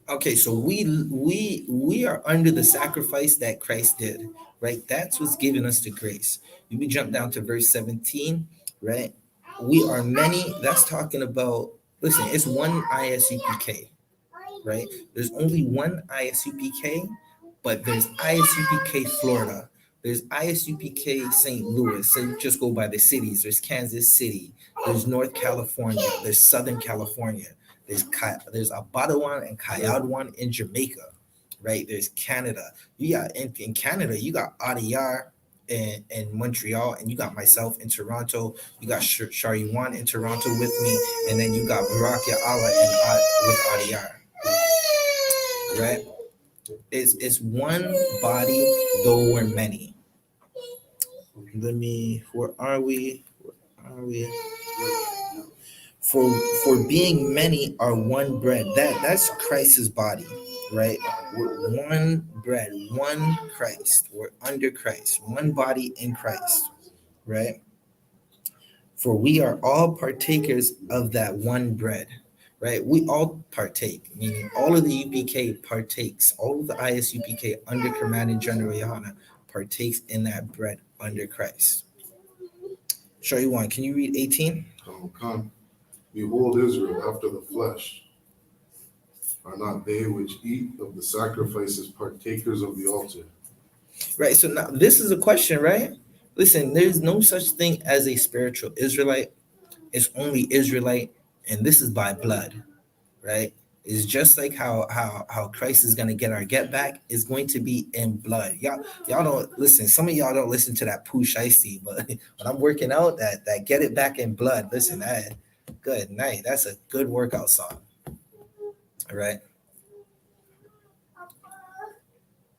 Okay, so we are under the sacrifice that Christ did, right? That's what's giving us the grace. We jump down to verse 17, right? We are many. That's talking about, listen, it's one I.S.U.P.K, right? There's only one I.S.U.P.K, but there's I.S.U.P.K Florida. There's I.S.U.P.K St. Louis. So you just go by the cities. There's Kansas City. There's North California. There's Southern California. There's Abatawan and Kayadwan in Jamaica, right? There's Canada. You got in Canada, you got Adiyar in Montreal, and you got myself in Toronto. You got Shariwan in Toronto with me, and then you got Barack Allah with Adiyar, right? It's one body, though we're many. Where are we? For being many are one bread. That's Christ's body, right? We're one bread, one Christ. We're under Christ, one body in Christ, right? For we are all partakers of that one bread, right? We all partake, meaning all of the UPK partakes, all of the I.S.U.P.K under Commanding General YAHANNA partakes in that bread under Christ. Show you one. Can you read 18? Come. Behold, Israel after the flesh. Are not they which eat of the sacrifices partakers of the altar? Right. So now this is a question, right? Listen, there's no such thing as a spiritual Israelite. It's only Israelite, and this is by blood, right? It's just like how Christ is gonna get our get back is going to be in blood. Y'all don't listen. Some of y'all don't listen to that push I see, but when I'm working out, that get it back in blood. Listen, that good night. That's a good workout song. All right.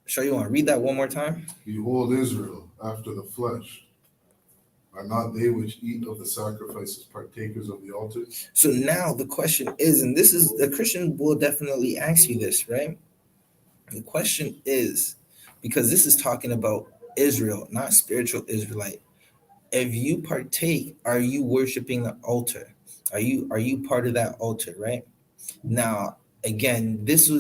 Show you want to read that one more time. Behold, Israel after the flesh. Are not they which eat of the sacrifices partakers of the altar? So now the question is, and this is the Christian will definitely ask you this, right? The question is, because this is talking about Israel, not spiritual Israelite. If you partake, are you worshiping the altar? Are you part of that altar, right? Now, again, these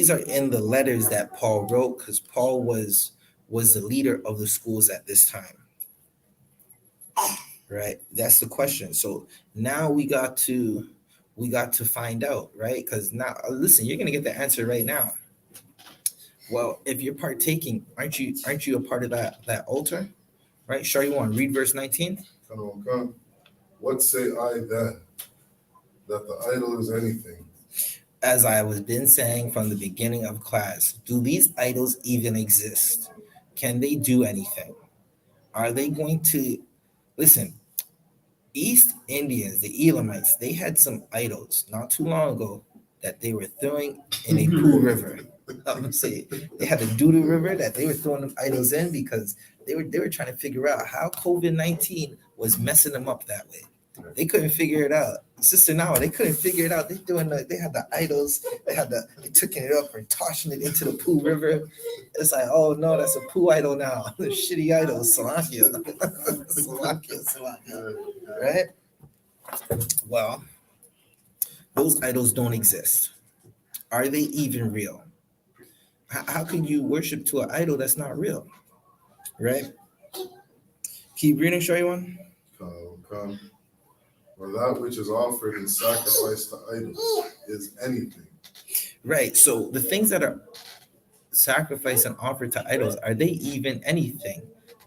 are in the letters that Paul wrote because Paul was the leader of the schools at this time, right? That's the question. So now we got to find out, right? Because now, listen, you're gonna get the answer right now. Well, if you're partaking, aren't you a part of that altar, right? Sure, you want to read verse 19. Come. What say I then? That the idol is anything. As I was been saying from the beginning of class, do these idols even exist? Can they do anything? Are they going to listen? East Indians, the Elamites, they had some idols not too long ago that they were throwing in a pool river. I'm gonna say they had the Doodoo River that they were throwing them idols in because they were trying to figure out how COVID-19 was messing them up that way. They couldn't figure it out. Sister now, they couldn't figure it out. They had the idols, they took it up and tossing it into the pool river. It's like, oh no, that's a poo idol now. The shitty idol, Salakia. Salakia, right? Well, those idols don't exist. Are they even real? How can you worship to an idol that's not real, right? Keep reading, show you one. Come. Or that which is offered in sacrifice to idols is anything. Right. So the things that are sacrificed and offered to idols, are they even anything?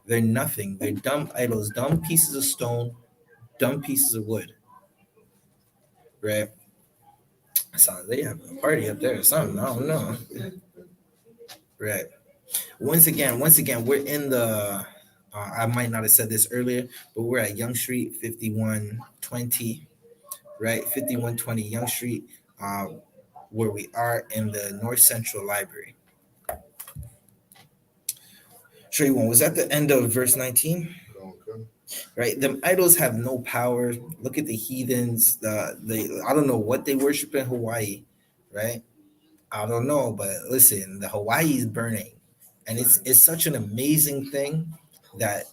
They're nothing. They're dumb idols, dumb pieces of stone, dumb pieces of wood. Right? So they have a party up there or something. I don't know. Right. Once again, we're in the I might not have said this earlier, but we're at Young Street 5120, right? 5120 Young Street, where we are in the North Central Library. Show you one. Was that the end of verse 19? Okay. Right? Them idols have no power. Look at the heathens. I don't know what they worship in Hawaii, right? I don't know, but listen, the Hawaii is burning, and it's such an amazing thing that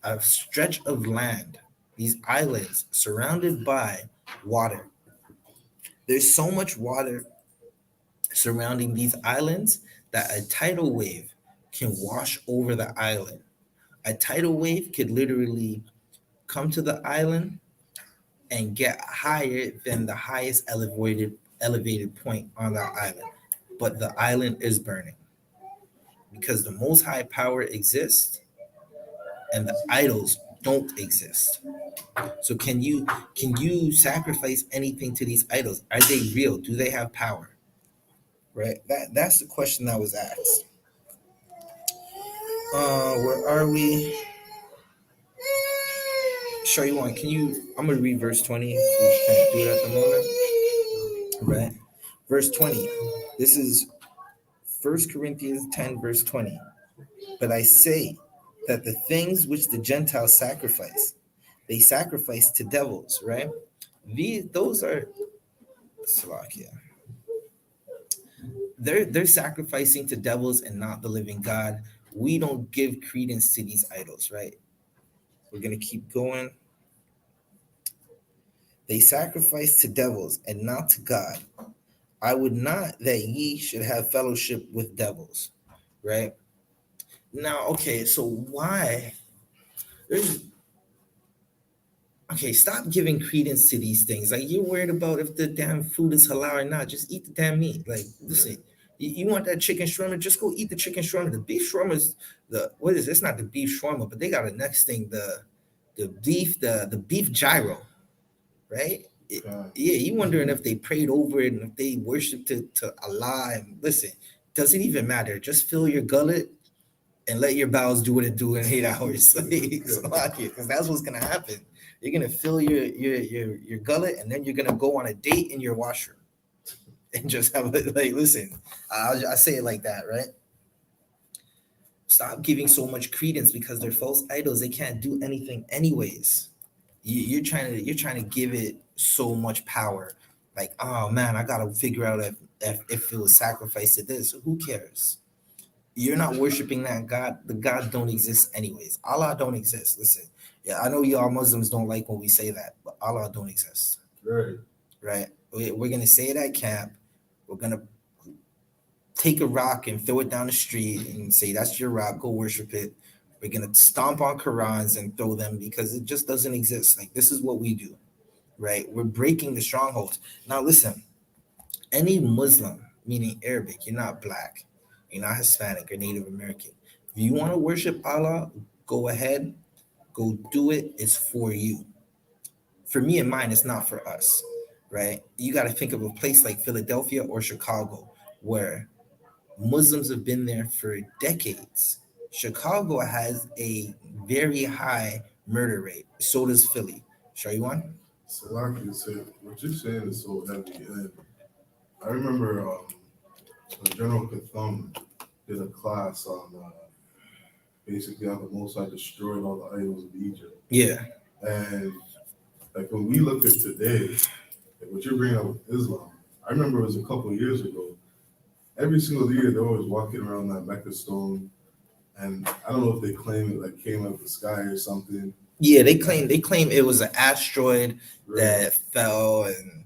a stretch of land, these islands surrounded by water. There's so much water surrounding these islands that a tidal wave can wash over the island. A tidal wave could literally come to the island and get higher than the highest elevated point on the island. But the island is burning because the most high power exists and the idols don't exist. So can you sacrifice anything to these idols? Are they real? Do they have power? Right? That's the question that was asked. Where are we? Show you one. I'm gonna read verse 20. We can't do it at the moment. Right? Verse 20. This is 1 Corinthians 10, verse 20. But I say that the things which the Gentiles sacrifice, they sacrifice to devils, right? Those are Salakia. They're sacrificing to devils and not the living God. We don't give credence to these idols, right? We're gonna keep going. They sacrifice to devils and not to God. I would not that ye should have fellowship with devils, right? Now, okay, so why? There's Okay, stop giving credence to these things. Like you're worried about if the damn food is halal or not. Just eat the damn meat. Like, listen, you want that chicken shawarma? Just go eat the chicken shawarma. The beef shawarma is what is it? It's not the beef shawarma, but they got a next thing, the beef gyro, right? Yeah, you wondering if they prayed over it and if they worshiped to Allah. And listen, doesn't even matter. Just fill your gullet and let your bowels do what it do in 8 hours. Because that's what's gonna happen. You're gonna fill your gullet, and then you're gonna go on a date in your washroom, and just have it. Like, listen, I say it like that, right? Stop giving so much credence because they're false idols. They can't do anything anyways. You're trying to give it so much power. Like, oh man, I gotta figure out if it was sacrificed to this. Who cares? You're not worshiping that God. The God don't exist anyways. Allah don't exist. Listen, yeah, I know y'all Muslims don't like when we say that, but Allah don't exist. Right. Right? We're gonna say it at camp. We're gonna take a rock and throw it down the street and say that's your rock. Go worship it. We're gonna stomp on Qurans and throw them because it just doesn't exist. Like this is what we do, right? We're breaking the strongholds. Now listen, any Muslim, meaning Arabic, you're not black, you're not Hispanic or Native American. If you want to worship Allah, go ahead, go do it. It's for you. For me and mine, it's not for us, right? You got to think of a place like Philadelphia or Chicago where Muslims have been there for decades. Chicago has a very high murder rate. So does Philly. Show you one? So like you said, what you're saying is so heavy. And I remember General Katham did a class on basically how the Most High destroyed all the idols of Egypt. Yeah. And like when we look at today, like what you're bringing up with Islam, I remember it was a couple of years ago. Every single year they're always walking around that Mecca stone, and I don't know if they claim it like came out of the sky or something. Yeah, they claim it was an asteroid Right. that fell, and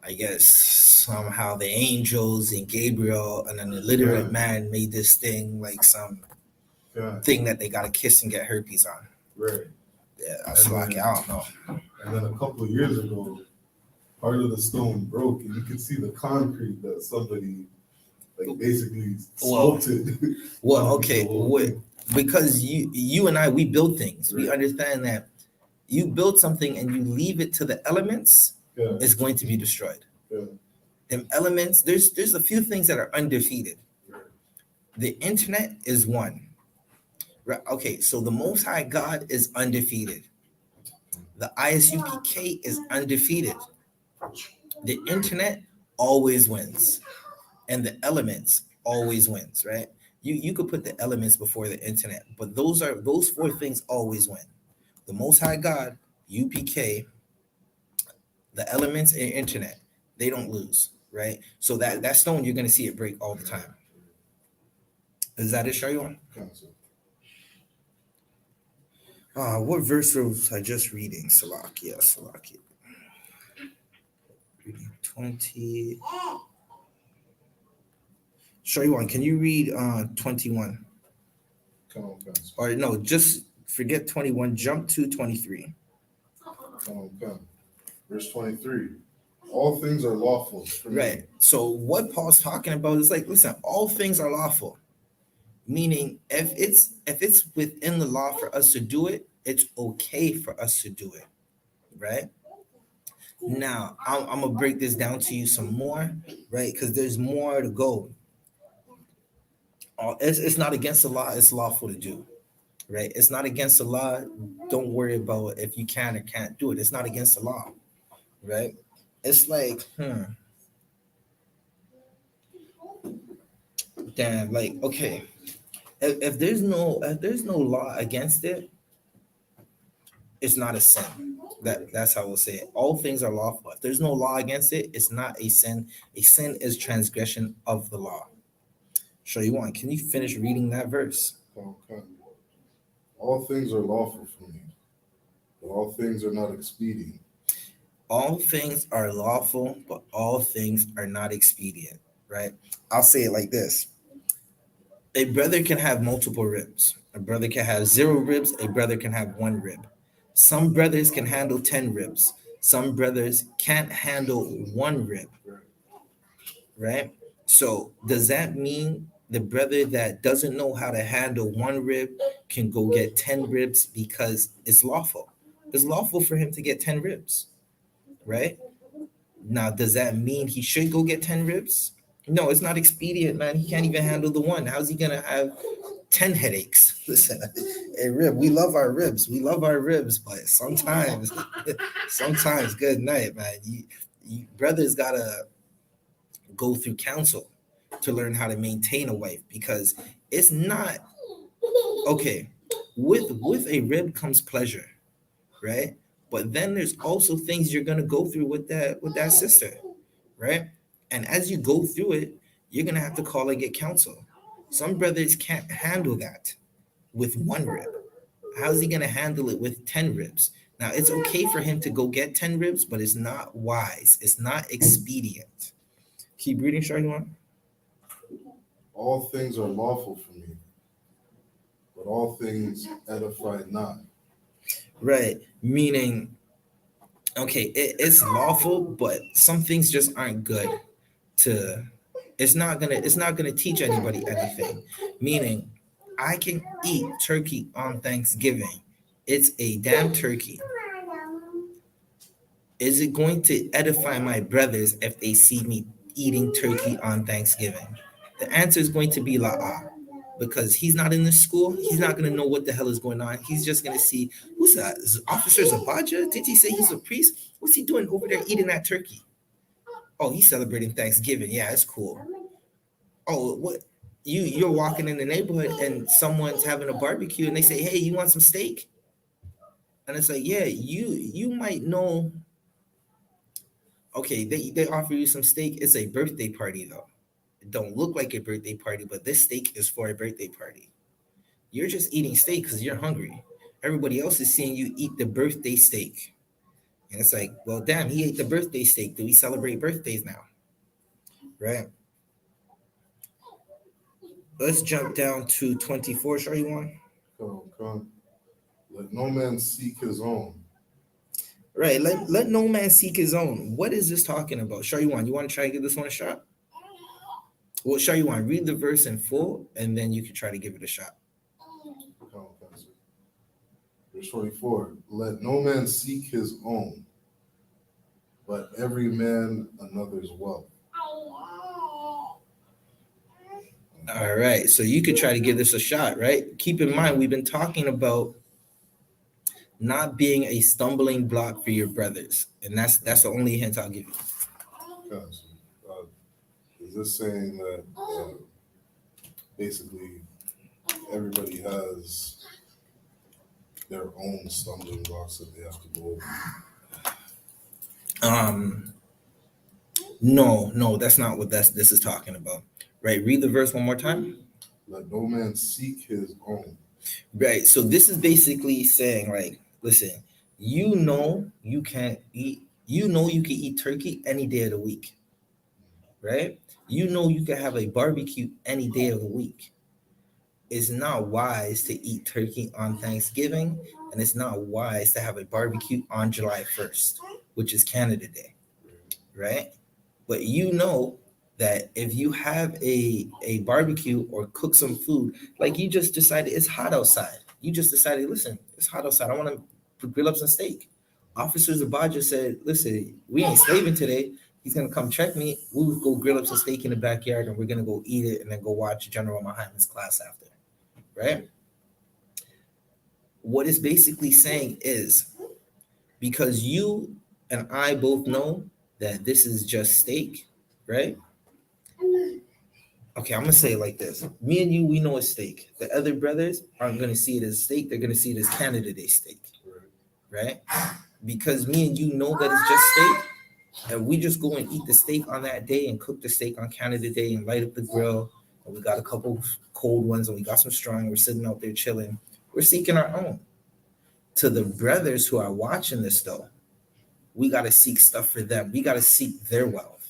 I guess somehow the angels and Gabriel and an illiterate man made this thing like some thing that they gotta kiss and get herpes on. Right. Yeah, that's like I don't know. And then a couple of years ago, part of the stone broke, and you could see the concrete that somebody like basically sculpted. Well, okay, because you and I, we build things. Right. We understand that you build something and you leave it to the elements, it's going to be destroyed. Yeah. Them elements, there's a few things that are undefeated. Right. The internet is one. Right. Okay, so the Most High God is undefeated. The I.S.U.P.K is undefeated. The internet always wins. And the elements always wins, right? You could put the elements before the internet, but those four things always win. The Most High God, UPK, the elements, and internet, they don't lose, right? So that stone, you're gonna see it break all the time. Is that it, Shaywan? What verse was I just reading? Salakia. Reading 20. Shaywan, can you read 21? Come on. Or no, just forget 21. Jump to 23. Come on. Verse 23. All things are lawful for me. Right. So what Paul's talking about is like, listen, all things are lawful. Meaning if it's within the law for us to do it, it's okay for us to do it. Right? Now, I'm gonna break this down to you some more, right? Because there's more to go. It's not against the law, it's lawful to do, right? It's not against the law. Don't worry about if you can or can't do it. It's not against the law, right? It's like, damn, like, okay, if there's no law against it, it's not a sin. That's how we'll say it. All things are lawful. If there's no law against it, it's not a sin. A sin is transgression of the law. Shaywan, can you finish reading that verse? Okay. All things are lawful for me, but all things are not expedient. All things are lawful, but all things are not expedient, right? I'll say it like this. A brother can have multiple ribs. A brother can have 0 ribs. A brother can have 1 rib. Some brothers can handle 10 ribs. Some brothers can't handle 1 rib, right? So does that mean the brother that doesn't know how to handle 1 rib can go get 10 ribs because it's lawful? It's lawful for him to get 10 ribs, right? Now, does that mean he should go get 10 ribs? No, it's not expedient, man. He can't even handle the 1. How's he gonna have 10 headaches? Listen, hey, rib, we love our ribs. But sometimes good night, man. You brothers gotta go through counsel to learn how to maintain a wife, because it's not okay, with a rib comes pleasure, right? But then there's also things you're gonna go through with that sister, right? And as you go through it, you're gonna have to call and get counsel. Some brothers can't handle that with one rib. How's he gonna handle it with 10 ribs? Now it's okay for him to go get 10 ribs, but it's not wise. It's not expedient. Keep reading, Sharjuan. All things are lawful for me, but all things edify not. Right. Meaning, okay, it's lawful, but some things just aren't good to it's not gonna teach anybody anything. Meaning, I can eat turkey on Thanksgiving. It's a damn turkey. Is it going to edify my brothers if they see me eating turkey on Thanksgiving? The answer is going to be la because he's not in the school. He's not going to know what the hell is going on. He's just going to see, who's that? Is Officer Zabaja? Did he say he's a priest? What's he doing over there eating that turkey? Oh, he's celebrating Thanksgiving. Yeah, it's cool. Oh, what? You're walking in the neighborhood and someone's having a barbecue and they say, hey, you want some steak? And it's like, yeah, you might know. Okay, they offer you some steak. It's a birthday party though. It don't look like a birthday party, but this steak is for a birthday party. You're just eating steak because you're hungry. Everybody else is seeing you eat the birthday steak. And it's like, well, damn, he ate the birthday steak. Do we celebrate birthdays now? Right? Let's jump down to 24. Sure, you want? Come. Let no man seek his own. Right. Let no man seek his own. What is this talking about? Sure, you want? You want to try to give this one a shot? Well, sure, you want? Read the verse in full, and then you can try to give it a shot. Come. Verse 44. Let no man seek his own, but every man another's wealth. All right, so you could try to give this a shot, right? Keep in mind, we've been talking about not being a stumbling block for your brothers, and that's the only hint I'll give you. Okay, so, is this saying that basically everybody has their own stumbling blocks that they have to go over? No, that's not what this is talking about. Right, read the verse one more time. Let no man seek his own. Right, so this is basically saying, like, listen, you know you can eat turkey any day of the week, right? You know you can have a barbecue any day of the week. It's not wise to eat turkey on Thanksgiving, and it's not wise to have a barbecue on July 1st, which is Canada Day, right? But you know that if you have a barbecue or cook some food, like you just decided it's hot outside. You just decided, listen, it's hot outside. I want to grill up some steak. Officer Zabaja said, listen, we ain't slaving today. He's gonna come check me. We would go grill up some steak in the backyard and we're gonna go eat it and then go watch General Muhammad's class after. Right? What it's basically saying is because you and I both know that this is just steak, right? Okay, I'm gonna say it like this. Me and you, we know it's steak. The other brothers aren't gonna see it as steak, they're gonna see it as Canada Day steak. Right? Because me and you know that it's just steak, and we just go and eat the steak on that day and cook the steak on Canada Day and light up the grill. And we got a couple cold ones and we got some strong. We're sitting out there chilling. We're seeking our own. To the brothers who are watching this though, we got to seek stuff for them. We got to seek their wealth.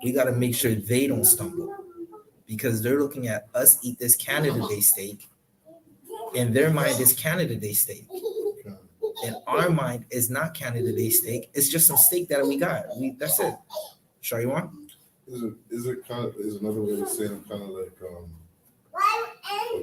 We got to make sure they don't stumble because they're looking at us eat this Canada Day steak. In their mind, it's Canada Day steak. In our mind, it's not Canada Day steak. It's just some steak that we got. That's it. Sure, you want? Is another way of saying kind of like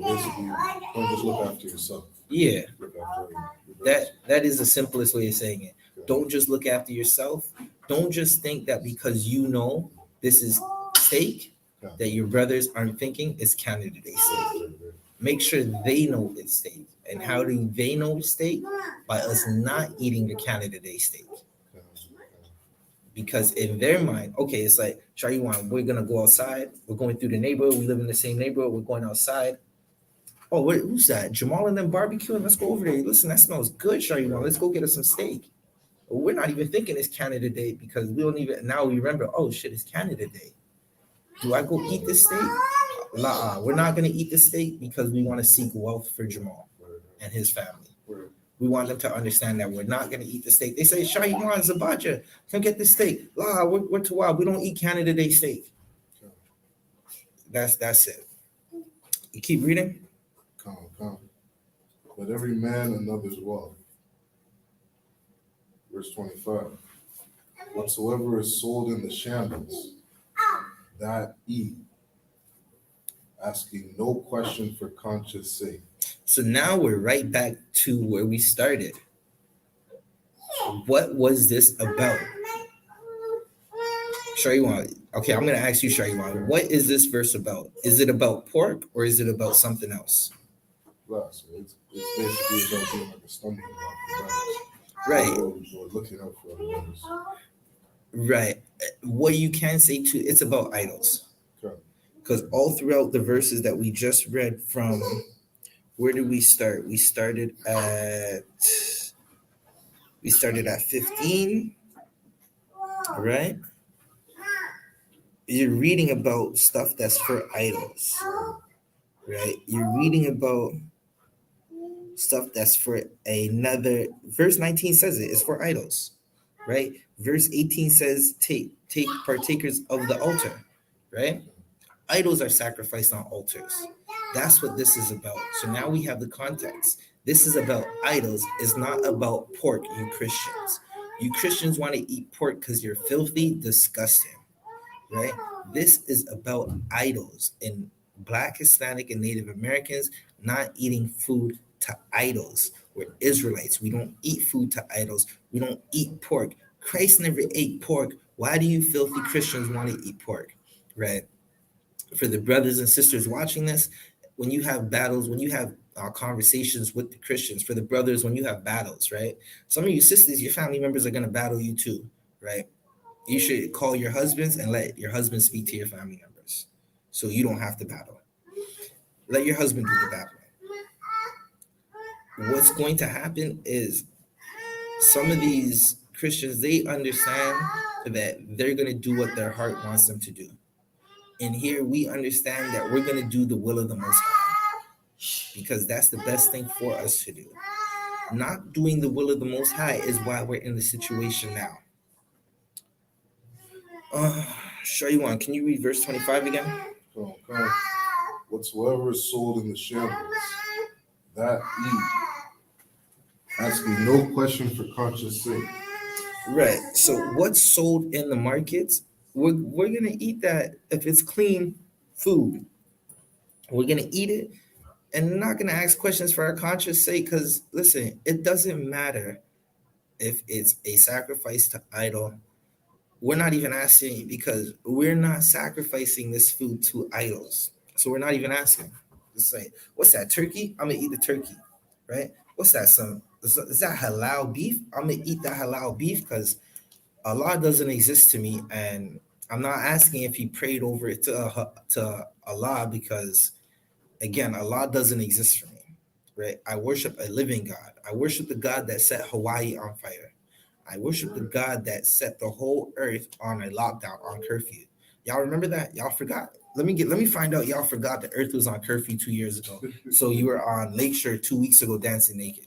basically don't just look after yourself. Yeah. Look after that is the simplest way of saying it. Don't just look after yourself. Don't just think that because you know this is steak that your brothers aren't thinking it's Canada Day steak. Make sure they know it's steak. And how do they know it's steak? By us not eating the Canada Day steak. Because in their mind, okay, it's like, Shariwan, we're gonna go outside. We're going through the neighborhood. We live in the same neighborhood. We're going outside. Oh, who's that? Jamal and them barbecuing. Let's go over there. Listen, that smells good, Shariwan. Let's go get us some steak. We're not even thinking it's Canada Day because we don't even now we remember. Oh shit, it's Canada Day. Do I go eat this steak? Nah, we're not gonna eat the steak because we want to seek wealth for Jamal and his family. We want them to understand that we're not gonna eat the steak. They say, Shariwan, Zabaja, come get this steak. La, we're too wild. We don't eat Canada Day steak. That's it. You keep reading. Come. Let every man another's wealth. Verse 25. Whatsoever is sold in the shambles, that eat, asking no question for conscience sake. So now we're right back to where we started. What was this about? Shariwan, okay, I'm going to ask you, Shariwan, what is this verse about? Is it about pork or is it about something else? Well, so it's basically about being like a stumbling block for brothers. Right. Or looking out for others. Right. What you can say too, it's about idols. Because all throughout the verses that we just read from, where did we start? We started at 15, right? You're reading about stuff that's for idols, right? You're reading about stuff that's for another. Verse 19 says it's for idols, right? Verse 18 says take partakers of the altar, right? Idols are sacrificed on altars. That's what this is about. So now we have the context. This is about idols. It's not about pork, you Christians. You Christians want to eat pork because you're filthy, disgusting, right? This is about idols. And Black, Hispanic, and Native Americans not eating food to idols. We're Israelites. We don't eat food to idols. We don't eat pork. Christ never ate pork. Why do you filthy Christians want to eat pork, right? For the brothers and sisters watching this, when you have battles, when you have conversations with the Christians, for the brothers, when you have battles, right? Some of you sisters, your family members are going to battle you too, right? You should call your husbands and let your husband speak to your family members so you don't have to battle. Let your husband do the battling. What's going to happen is some of these Christians, they understand that they're going to do what their heart wants them to do. And here we understand that we're going to do the will of the Most High because that's the best thing for us to do. Not doing the will of the Most High is why we're in the situation now. Shariwan, can you read verse 25 again? Okay. Whatsoever is sold in the shambles, that eat, asking no question for conscience sake. Right. So what's sold in the markets, we're gonna eat that if it's clean food. We're gonna eat it and not gonna ask questions for our conscience sake. Because listen, it doesn't matter if it's a sacrifice to idol. We're not even asking because we're not sacrificing this food to idols. So we're not even asking. Just say, what's that turkey? I'm gonna eat the turkey, right? What's that? Is that halal beef? I'm gonna eat that halal beef because Allah doesn't exist to me, and I'm not asking if He prayed over it to Allah because, again, Allah doesn't exist for me, right? I worship a living God. I worship the God that set Hawaii on fire. I worship the God that set the whole earth on a lockdown, on curfew. Y'all remember that? Y'all forgot? Let me find out. Y'all forgot the earth was on curfew 2 years ago. So you were on Lakeshore 2 weeks ago dancing naked.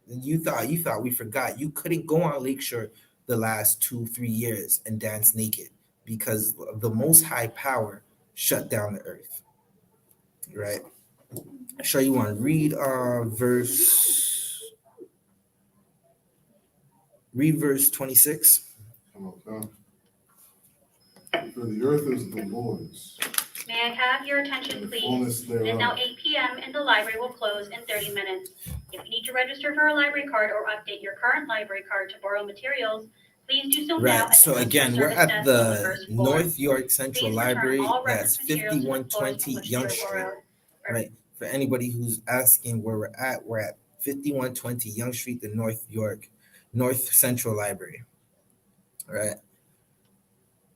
You thought we forgot. You couldn't go on Lakeshore the last 2-3 years and dance naked because the Most High Power shut down the earth. Right? Show you want to read verse 26. Okay. For the earth is the Lord's. May I have your attention, please? It is now 8 p.m. and the library will close in 30 minutes. If you need to register for a library card or update your current library card to borrow materials, please do so now. Right. So again, we're at the North York Central Library. That's 5120 Young Street. Right. For anybody who's asking where we're at 5120 Young Street, the North Central Library. All right.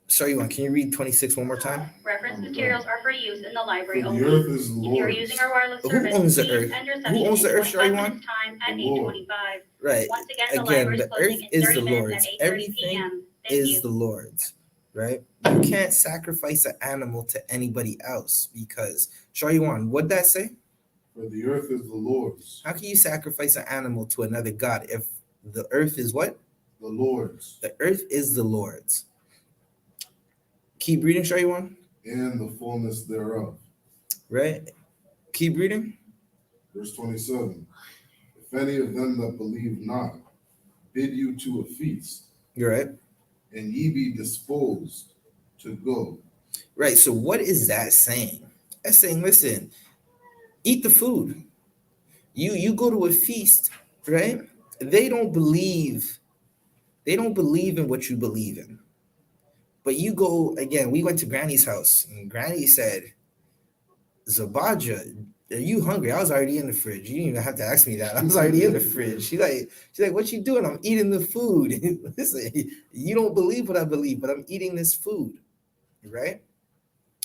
Sorry, one. Can you read 26 one more time? Reference materials are for use in the library For only. the earth is the If you are Lord's. using our wireless Who service, owns the please earth? end your Who session owns the in earth, 25 Shariwan? minutes time at The Lord. 8:25. Right. Once again, the Again, library is the closing earth in is 30 the minutes Lord's. at 8:30 Everything p.m. Thank is you. the Lord's. Right. You can't sacrifice an animal to anybody else because Shariwan, what'd that say? For the earth is the Lord's. How can you sacrifice an animal to another god if the earth is what? The Lord's. The earth is the Lord's. Keep reading, Shariwan. And the fullness thereof. Right. Keep reading. Verse 27. If any of them that believe not bid you to a feast, You're right. and ye be disposed to go. Right. So what is that saying? That's saying, listen, eat the food. You go to a feast, right? They don't believe in what you believe in. But you go again, we went to Granny's house, and Granny said, Zabaja, are you hungry? I was already in the fridge. You didn't even have to ask me that. I was already in the fridge. She's like, what you doing? I'm eating the food. Listen, you don't believe what I believe, but I'm eating this food, right?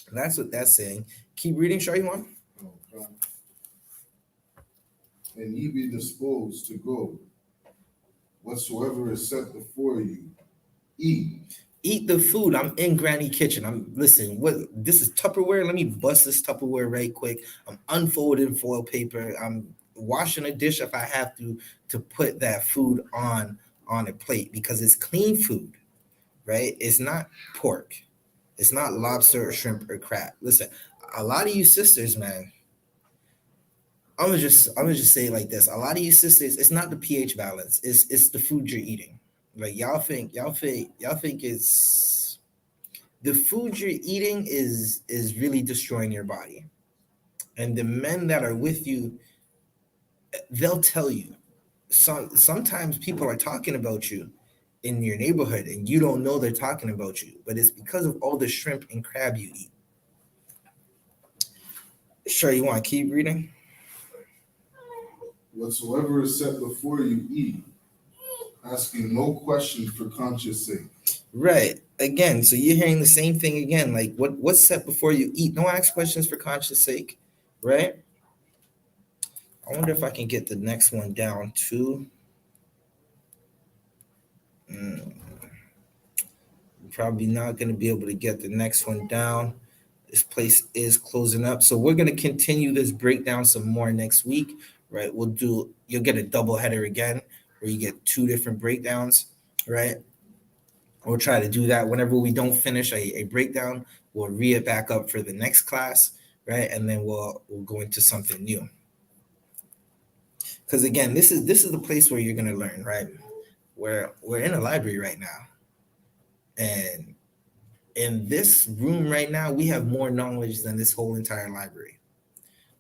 And that's what that's saying. Keep reading, Shariwan. Okay. And ye be disposed to go. Whatsoever is set before you, eat. Eat the food. I'm in Granny kitchen. I'm listen. What this is Tupperware. Let me bust this Tupperware right quick. I'm unfolding foil paper. I'm washing a dish if I have to put that food on a plate because it's clean food, right? It's not pork. It's not lobster or shrimp or crab. Listen, a lot of you sisters, man. I'm gonna just say it like this. A lot of you sisters, it's not the pH balance. It's the food you're eating. Like y'all think it's the food you're eating is really destroying your body. And the men that are with you, they'll tell you. Sometimes people are talking about you in your neighborhood and you don't know they're talking about you, but it's because of all the shrimp and crab you eat. Sure, you want to keep reading? Whatsoever is set before you, eat, asking no question for conscience sake. Right. Again, so you're hearing the same thing again. Like what's set before you eat? Don't ask questions for conscience sake, right? I wonder if I can get the next one down too. Probably not going to be able to get the next one down. This place is closing up. So we're going to continue this breakdown some more next week, right? You'll get a double header again where you get two different breakdowns, right? We'll try to do that whenever we don't finish a breakdown. We'll re it back up for the next class, right? And then we'll go into something new. Because again, this is the place where you're gonna learn, right? We're in a library right now, and in this room right now, we have more knowledge than this whole entire library.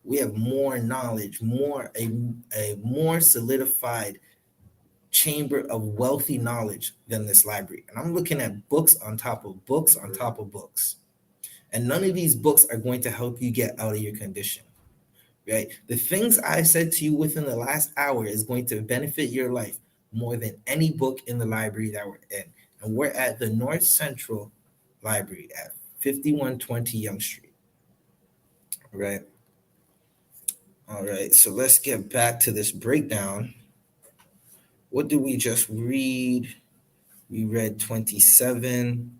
We have more knowledge, a more solidified chamber of wealthy knowledge than this library. And I'm looking at books on top of books on top of books. And none of these books are going to help you get out of your condition, right? The things I said to you within the last hour is going to benefit your life more than any book in the library that we're in. And we're at the North Central Library at 5120 Young Street, right? All right, so let's get back to this breakdown. What did we just read? We read 27.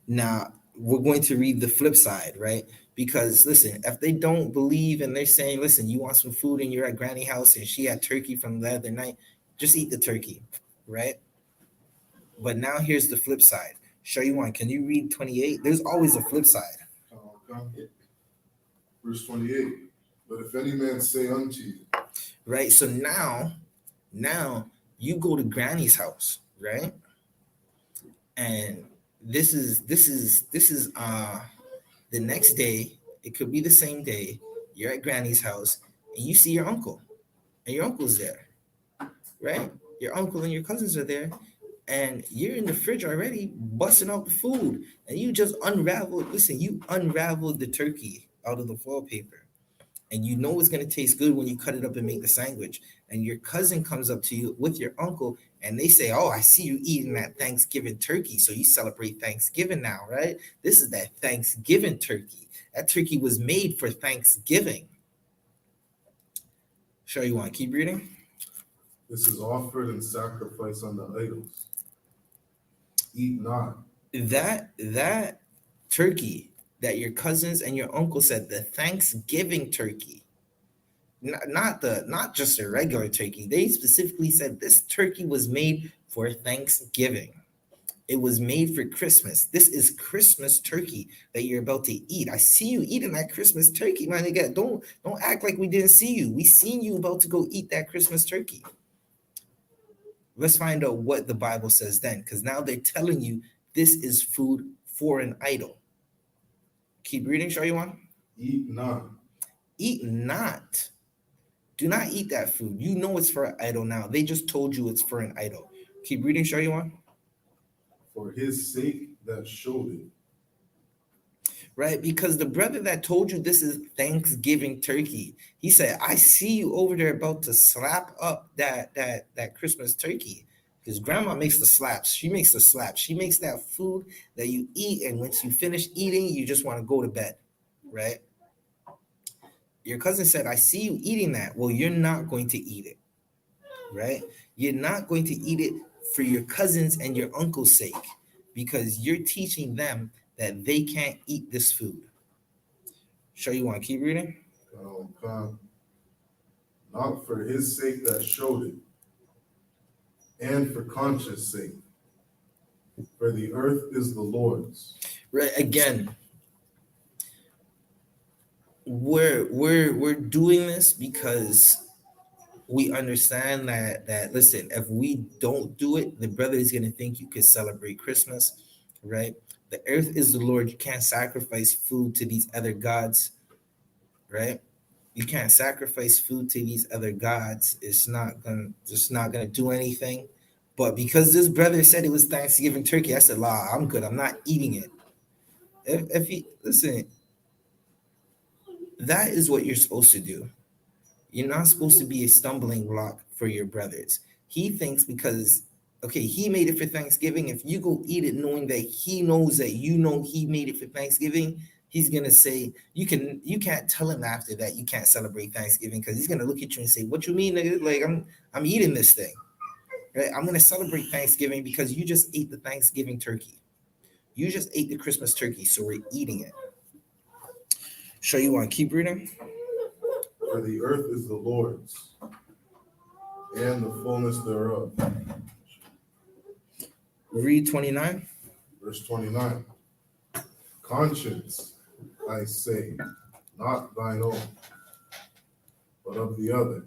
Now we're going to read the flip side, right? Because listen, if they don't believe and they're saying, listen, you want some food and you're at Granny house and she had turkey from the other night, just eat the turkey, right? But now here's the flip side. Show you one. Can you read 28? There's always a flip side. Okay. Verse 28. But if any man say unto you, right? So now you go to Granny's house, right? And this is the next day. It could be the same day. You're at Granny's house and you see your uncle, and your uncle's there, right? Your uncle and your cousins are there, and you're in the fridge already busting out the food, and you just unraveled. Listen, you unraveled the turkey out of the foil paper, and you know it's going to taste good when you cut it up and make the sandwich. And your cousin comes up to you with your uncle and they say, oh, I see you eating that Thanksgiving turkey. So you celebrate Thanksgiving now, right? This is that Thanksgiving turkey. That turkey was made for Thanksgiving. Sure, you want to keep reading? This is offered and sacrificed unto idols. Eat not. That turkey that your cousins and your uncle said, the Thanksgiving turkey, not just a regular turkey. They specifically said this turkey was made for Thanksgiving. It was made for Christmas. This is Christmas turkey that you're about to eat. I see you eating that Christmas turkey, man. Again, don't act like we didn't see you. We seen you about to go eat that Christmas turkey. Let's find out what the Bible says then, because now they're telling you this is food for an idol. Keep reading, Shaywan. Eat not. Eat not. Do not eat that food. You know it's for an idol now. They just told you it's for an idol. Keep reading, Shaywan. For his sake that showed it. Right? Because the brother that told you this is Thanksgiving turkey, he said, I see you over there about to slap up that Christmas turkey. Because grandma makes the slaps. She makes the slaps. She makes that food that you eat, and once you finish eating, you just want to go to bed, right? Your cousin said, I see you eating that. Well, you're not going to eat it, right? You're not going to eat it for your cousins and your uncle's sake, because you're teaching them that they can't eat this food. Sure, you want to keep reading? Not for his sake that showed it, and for conscience sake, for the earth is the Lord's. Right. Again, we're doing this because we understand that listen, if we don't do it, the brother is going to think you could celebrate Christmas, right? The earth is the Lord. You can't sacrifice food to these other gods, right? You can't sacrifice food to these other gods. It's not gonna do anything. But because this brother said it was Thanksgiving turkey, I said, "La, I'm good. I'm not eating it." If he listen, that is what you're supposed to do. You're not supposed to be a stumbling block for your brothers. He thinks because he made it for Thanksgiving. If you go eat it knowing that he knows that you know he made it for Thanksgiving, he's gonna say you can't tell him after that you can't celebrate Thanksgiving, because he's gonna look at you and say, "What you mean, nigga? Like I'm eating this thing, right? I'm gonna celebrate Thanksgiving because you just ate the Thanksgiving turkey. You just ate the Christmas turkey, so we're eating it." Sure, you want to keep reading? For the earth is the Lord's, and the fullness thereof. Read 29. Verse 29. Conscience, I say, not thine own, but of the other.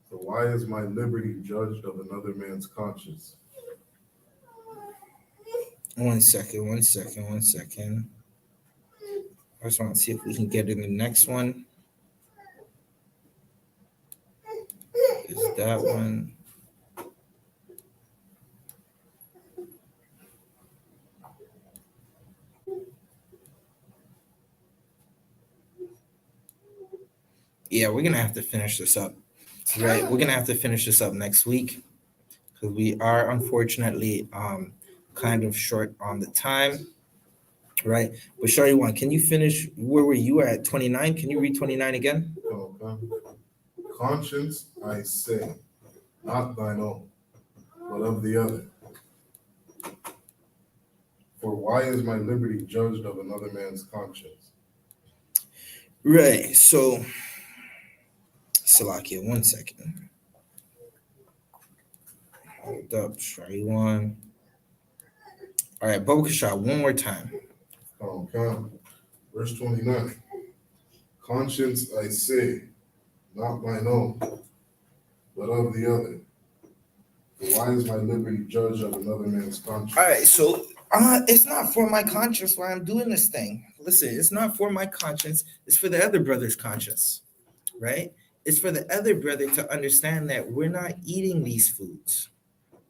So why is my liberty judged of another man's conscience? One second. I just want to see if we can get in the next one. Is that one? Yeah, we're gonna have to finish this up. Right, we're gonna have to finish this up next week because we are unfortunately kind of short on the time. Right, but Shari one, can you finish? Where were you at 29? Can you read 29 again? Okay. Conscience, I say, not thine own, but of the other. For why is my liberty judged of another man's conscience? Right. So, Salakia, 1 second. Hold up, Shari one. All right, Bobakasha, one more time. Okay. Verse 29. Conscience, I say, not mine own, but of the other. For why is my liberty judged of another man's conscience? All right, so it's not for my conscience why I'm doing this thing. Listen, it's not for my conscience. It's for the other brother's conscience, right? It's for the other brother to understand that we're not eating these foods,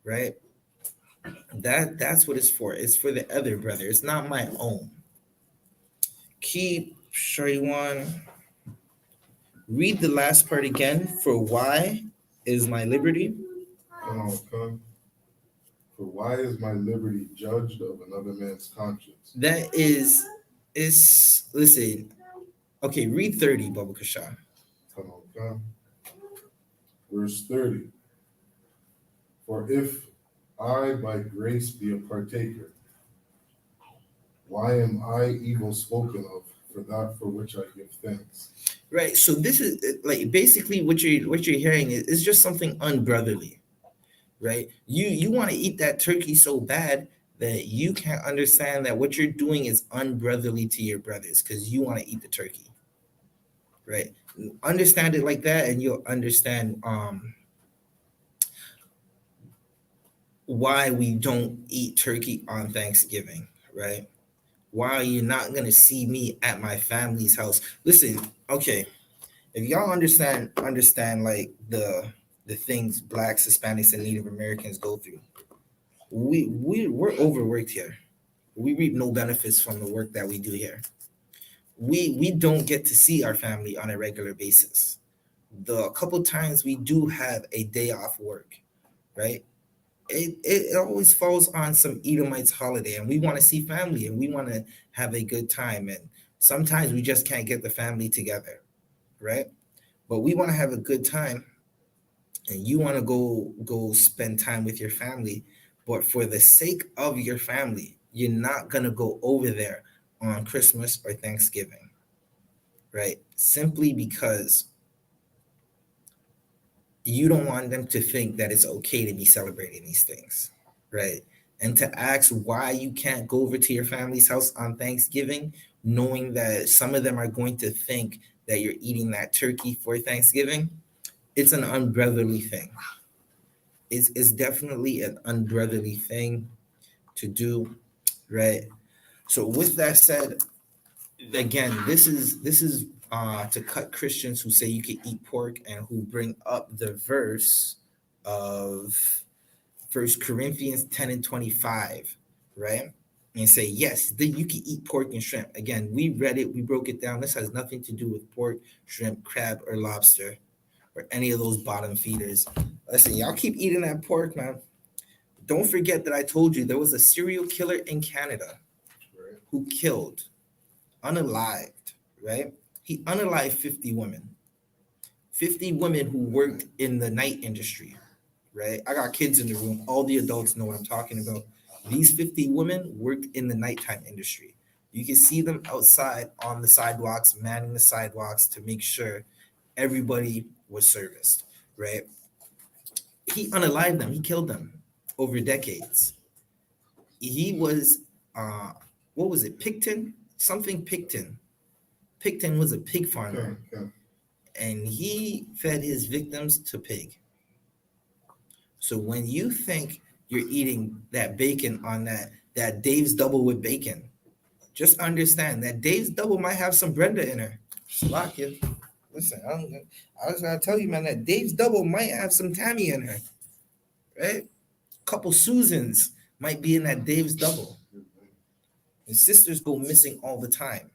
right? That's what it's for. It's for the other brother. It's not my own. Keep Sure, you want read the last part again. For why is my liberty? Okay. For why is my liberty judged of another man's conscience? That is listen. Okay, read 30, Baba Kasha. Okay. Verse 30. For if I by grace be a partaker, why am I evil spoken of for that for which I give thanks? Right. So this is like basically what you're hearing is just something unbrotherly, right? You want to eat that turkey so bad that you can't understand that what you're doing is unbrotherly to your brothers because you want to eat the turkey, right? Understand it like that, and you'll understand why we don't eat turkey on Thanksgiving, right? Why you're not gonna see me at my family's house. Listen, okay, if y'all understand like the things blacks, Hispanics, and Native Americans go through, we're overworked here. We reap no benefits from the work that we do here. We don't get to see our family on a regular basis. The couple times we do have a day off work, right? It always falls on some Edomites holiday, and we want to see family and we want to have a good time. And sometimes we just can't get the family together, right? But we want to have a good time, and you want to go spend time with your family. But for the sake of your family, you're not gonna go over there on Christmas or Thanksgiving, right? Simply because you don't want them to think that it's okay to be celebrating these things, right? And to ask why you can't go over to your family's house on Thanksgiving, knowing that some of them are going to think that you're eating that turkey for Thanksgiving, it's an unbrotherly thing. It's definitely an unbrotherly thing to do, right? So with that said, again, this is to cut Christians who say you can eat pork and who bring up the verse of First Corinthians 10 and 25, right? And say, yes, you can eat pork and shrimp. Again, we read it, we broke it down. This has nothing to do with pork, shrimp, crab, or lobster, or any of those bottom feeders. Listen, y'all keep eating that pork, man. Don't forget that I told you there was a serial killer in Canada who killed unalived, right? He unalived 50 women. 50 women who worked in the night industry, right? I got kids in the room. All the adults know what I'm talking about. These 50 women worked in the nighttime industry. You can see them outside on the sidewalks, manning the sidewalks to make sure everybody was serviced, right? He unalived them. He killed them over decades. He was, what was it? Picton? Something Picton. Picton was a pig farmer. Okay. And he fed his victims to pig. So when you think you're eating that bacon on that Dave's Double with bacon, just understand that Dave's Double might have some Brenda in her. Slovakia. Listen, I was gonna tell you, man, that Dave's Double might have some Tammy in her, right? Couple Susans might be in that Dave's Double. And sisters go missing all the time.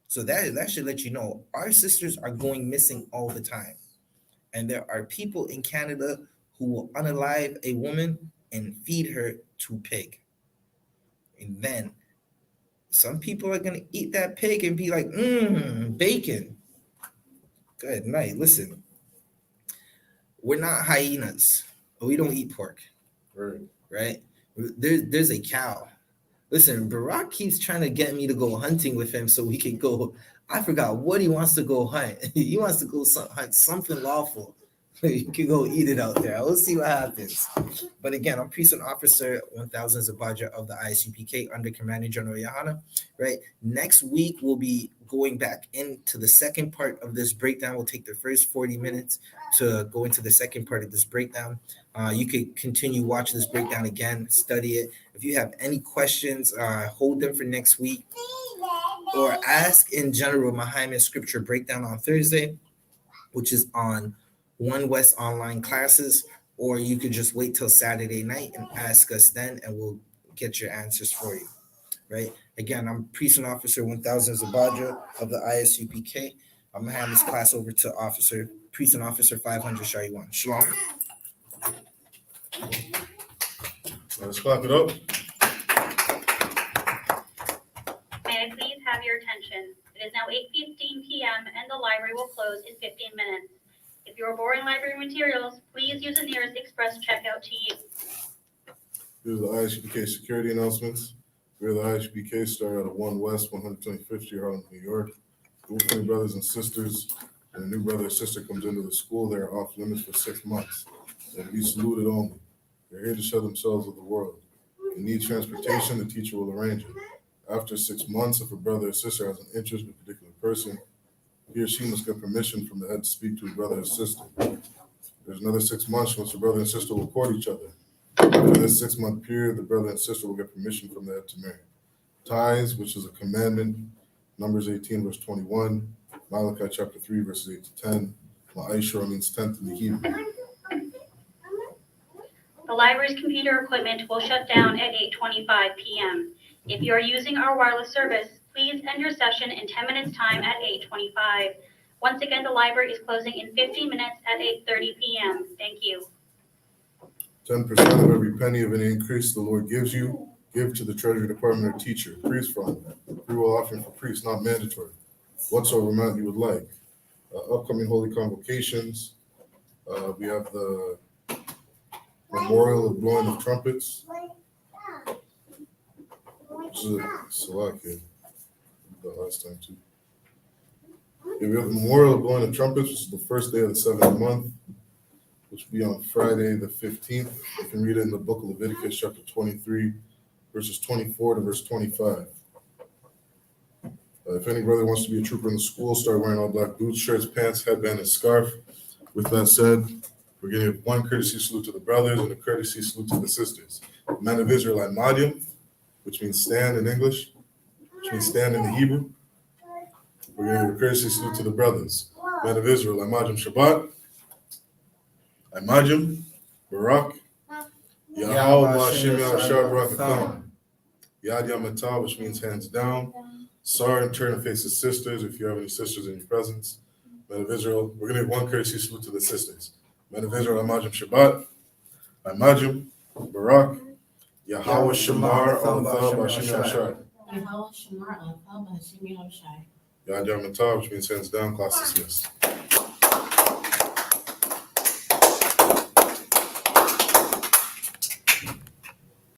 So that should let you know our sisters are going missing all the time. And there are people in Canada who will unalive a woman and feed her to pig. And then some people are going to eat that pig and be like, bacon. Good night. Listen, we're not hyenas. We don't eat pork. Right? There's a cow. Listen, Barack keeps trying to get me to go hunting with him so we can go. I forgot what he wants to go hunt. He wants to go hunt something lawful. You can go eat it out there. We'll see what happens. But again, I'm Priest Officer 1000 Zabaja of the I.S.U.P.K under Commanding General YAHANNA. Right. Next week, we'll be going back into the second part of this breakdown. We'll take the first 40 minutes to go into the second part of this breakdown. You could continue watching this breakdown again, study it. If you have any questions, hold them for next week. Or ask in general Mahaiman Scripture Breakdown on Thursday, which is on One West online classes, or you could just wait till Saturday night and ask us then, and we'll get your answers for you. right? Again, I'm Priest and Officer 1000 Zabadra of the I.S.U.P.K. I'm going to hand this class over to Priest and Officer 500 Shariwan. Shalom. Let's clap it up. May I please have your attention? It is now 8:15 p.m. and the library will close in 15 minutes. If you are borrowing library materials, please use the nearest express checkout to you. Here's the I.S.U.P.K security announcements. We're the I.S.U.P.K start out of 1 West 125th Street, Harlem, New York. If any brothers and sisters and a new brother or sister comes into the school, they are off limits for 6 months. They will be saluted only. They're here to show themselves with the world. If they need transportation, the teacher will arrange it. After 6 months, if a brother or sister has an interest in a particular person, he or she must get permission from the head to speak to his brother or sister. There's another 6 months once the brother and sister will court each other. After this 6-month period, the brother and sister will get permission from the head to marry. Tithes, which is a commandment, Numbers 18, verse 21, Malachi chapter 3, verses 8 to 10. I.S.U.P.K means 10th in the Hebrew. The library's computer equipment will shut down at 8:25 p.m. If you are using our wireless service, please end your session in 10 minutes time at 8:25. Once again, the library is closing in 15 minutes at 8:30 p.m. Thank you. 10% of every penny of any increase the Lord gives you, give to the Treasury Department or teacher, priest fund, free will offering for priests, not mandatory, whatsoever amount you would like. Upcoming holy convocations, we have the memorial of blowing of trumpets. This is SHALAM the last time too. Yeah, we have the memorial of blowing of trumpets, which is the first day of the 7th month, which will be on Friday the 15th. You can read it in the book of Leviticus chapter 23, verses 24 to verse 25. If any brother wants to be a trooper in the school, start wearing all black boots, shirts, pants, headband, and scarf. With that said, we're going to give one courtesy salute to the brothers and a courtesy salute to the sisters. Men of Israel, I.S.U.P.K, which means stand in English, which means stand in the Hebrew. We're going to give a courtesy salute to the brothers. Men of Israel, I.S.U.P.K Shabbat, I.S.U.P.K Barak, Yahweh Hashem Yahshua Barak Yad Yamatah, which means hands down. Sar, and turn and face the sisters if you have any sisters in your presence. Men of Israel, we're going to give one courtesy salute to the sisters. Men of Israel, I.S.U.P.K Shabbat, I.S.U.P.K Barak, Yahweh Shamar, Al-Thah, B'Hashem Yahshai. Yahweh Shamar, Al-Thah, B'Hashem Yahshai. Yad Yamatah, which means hands down, class dismissed.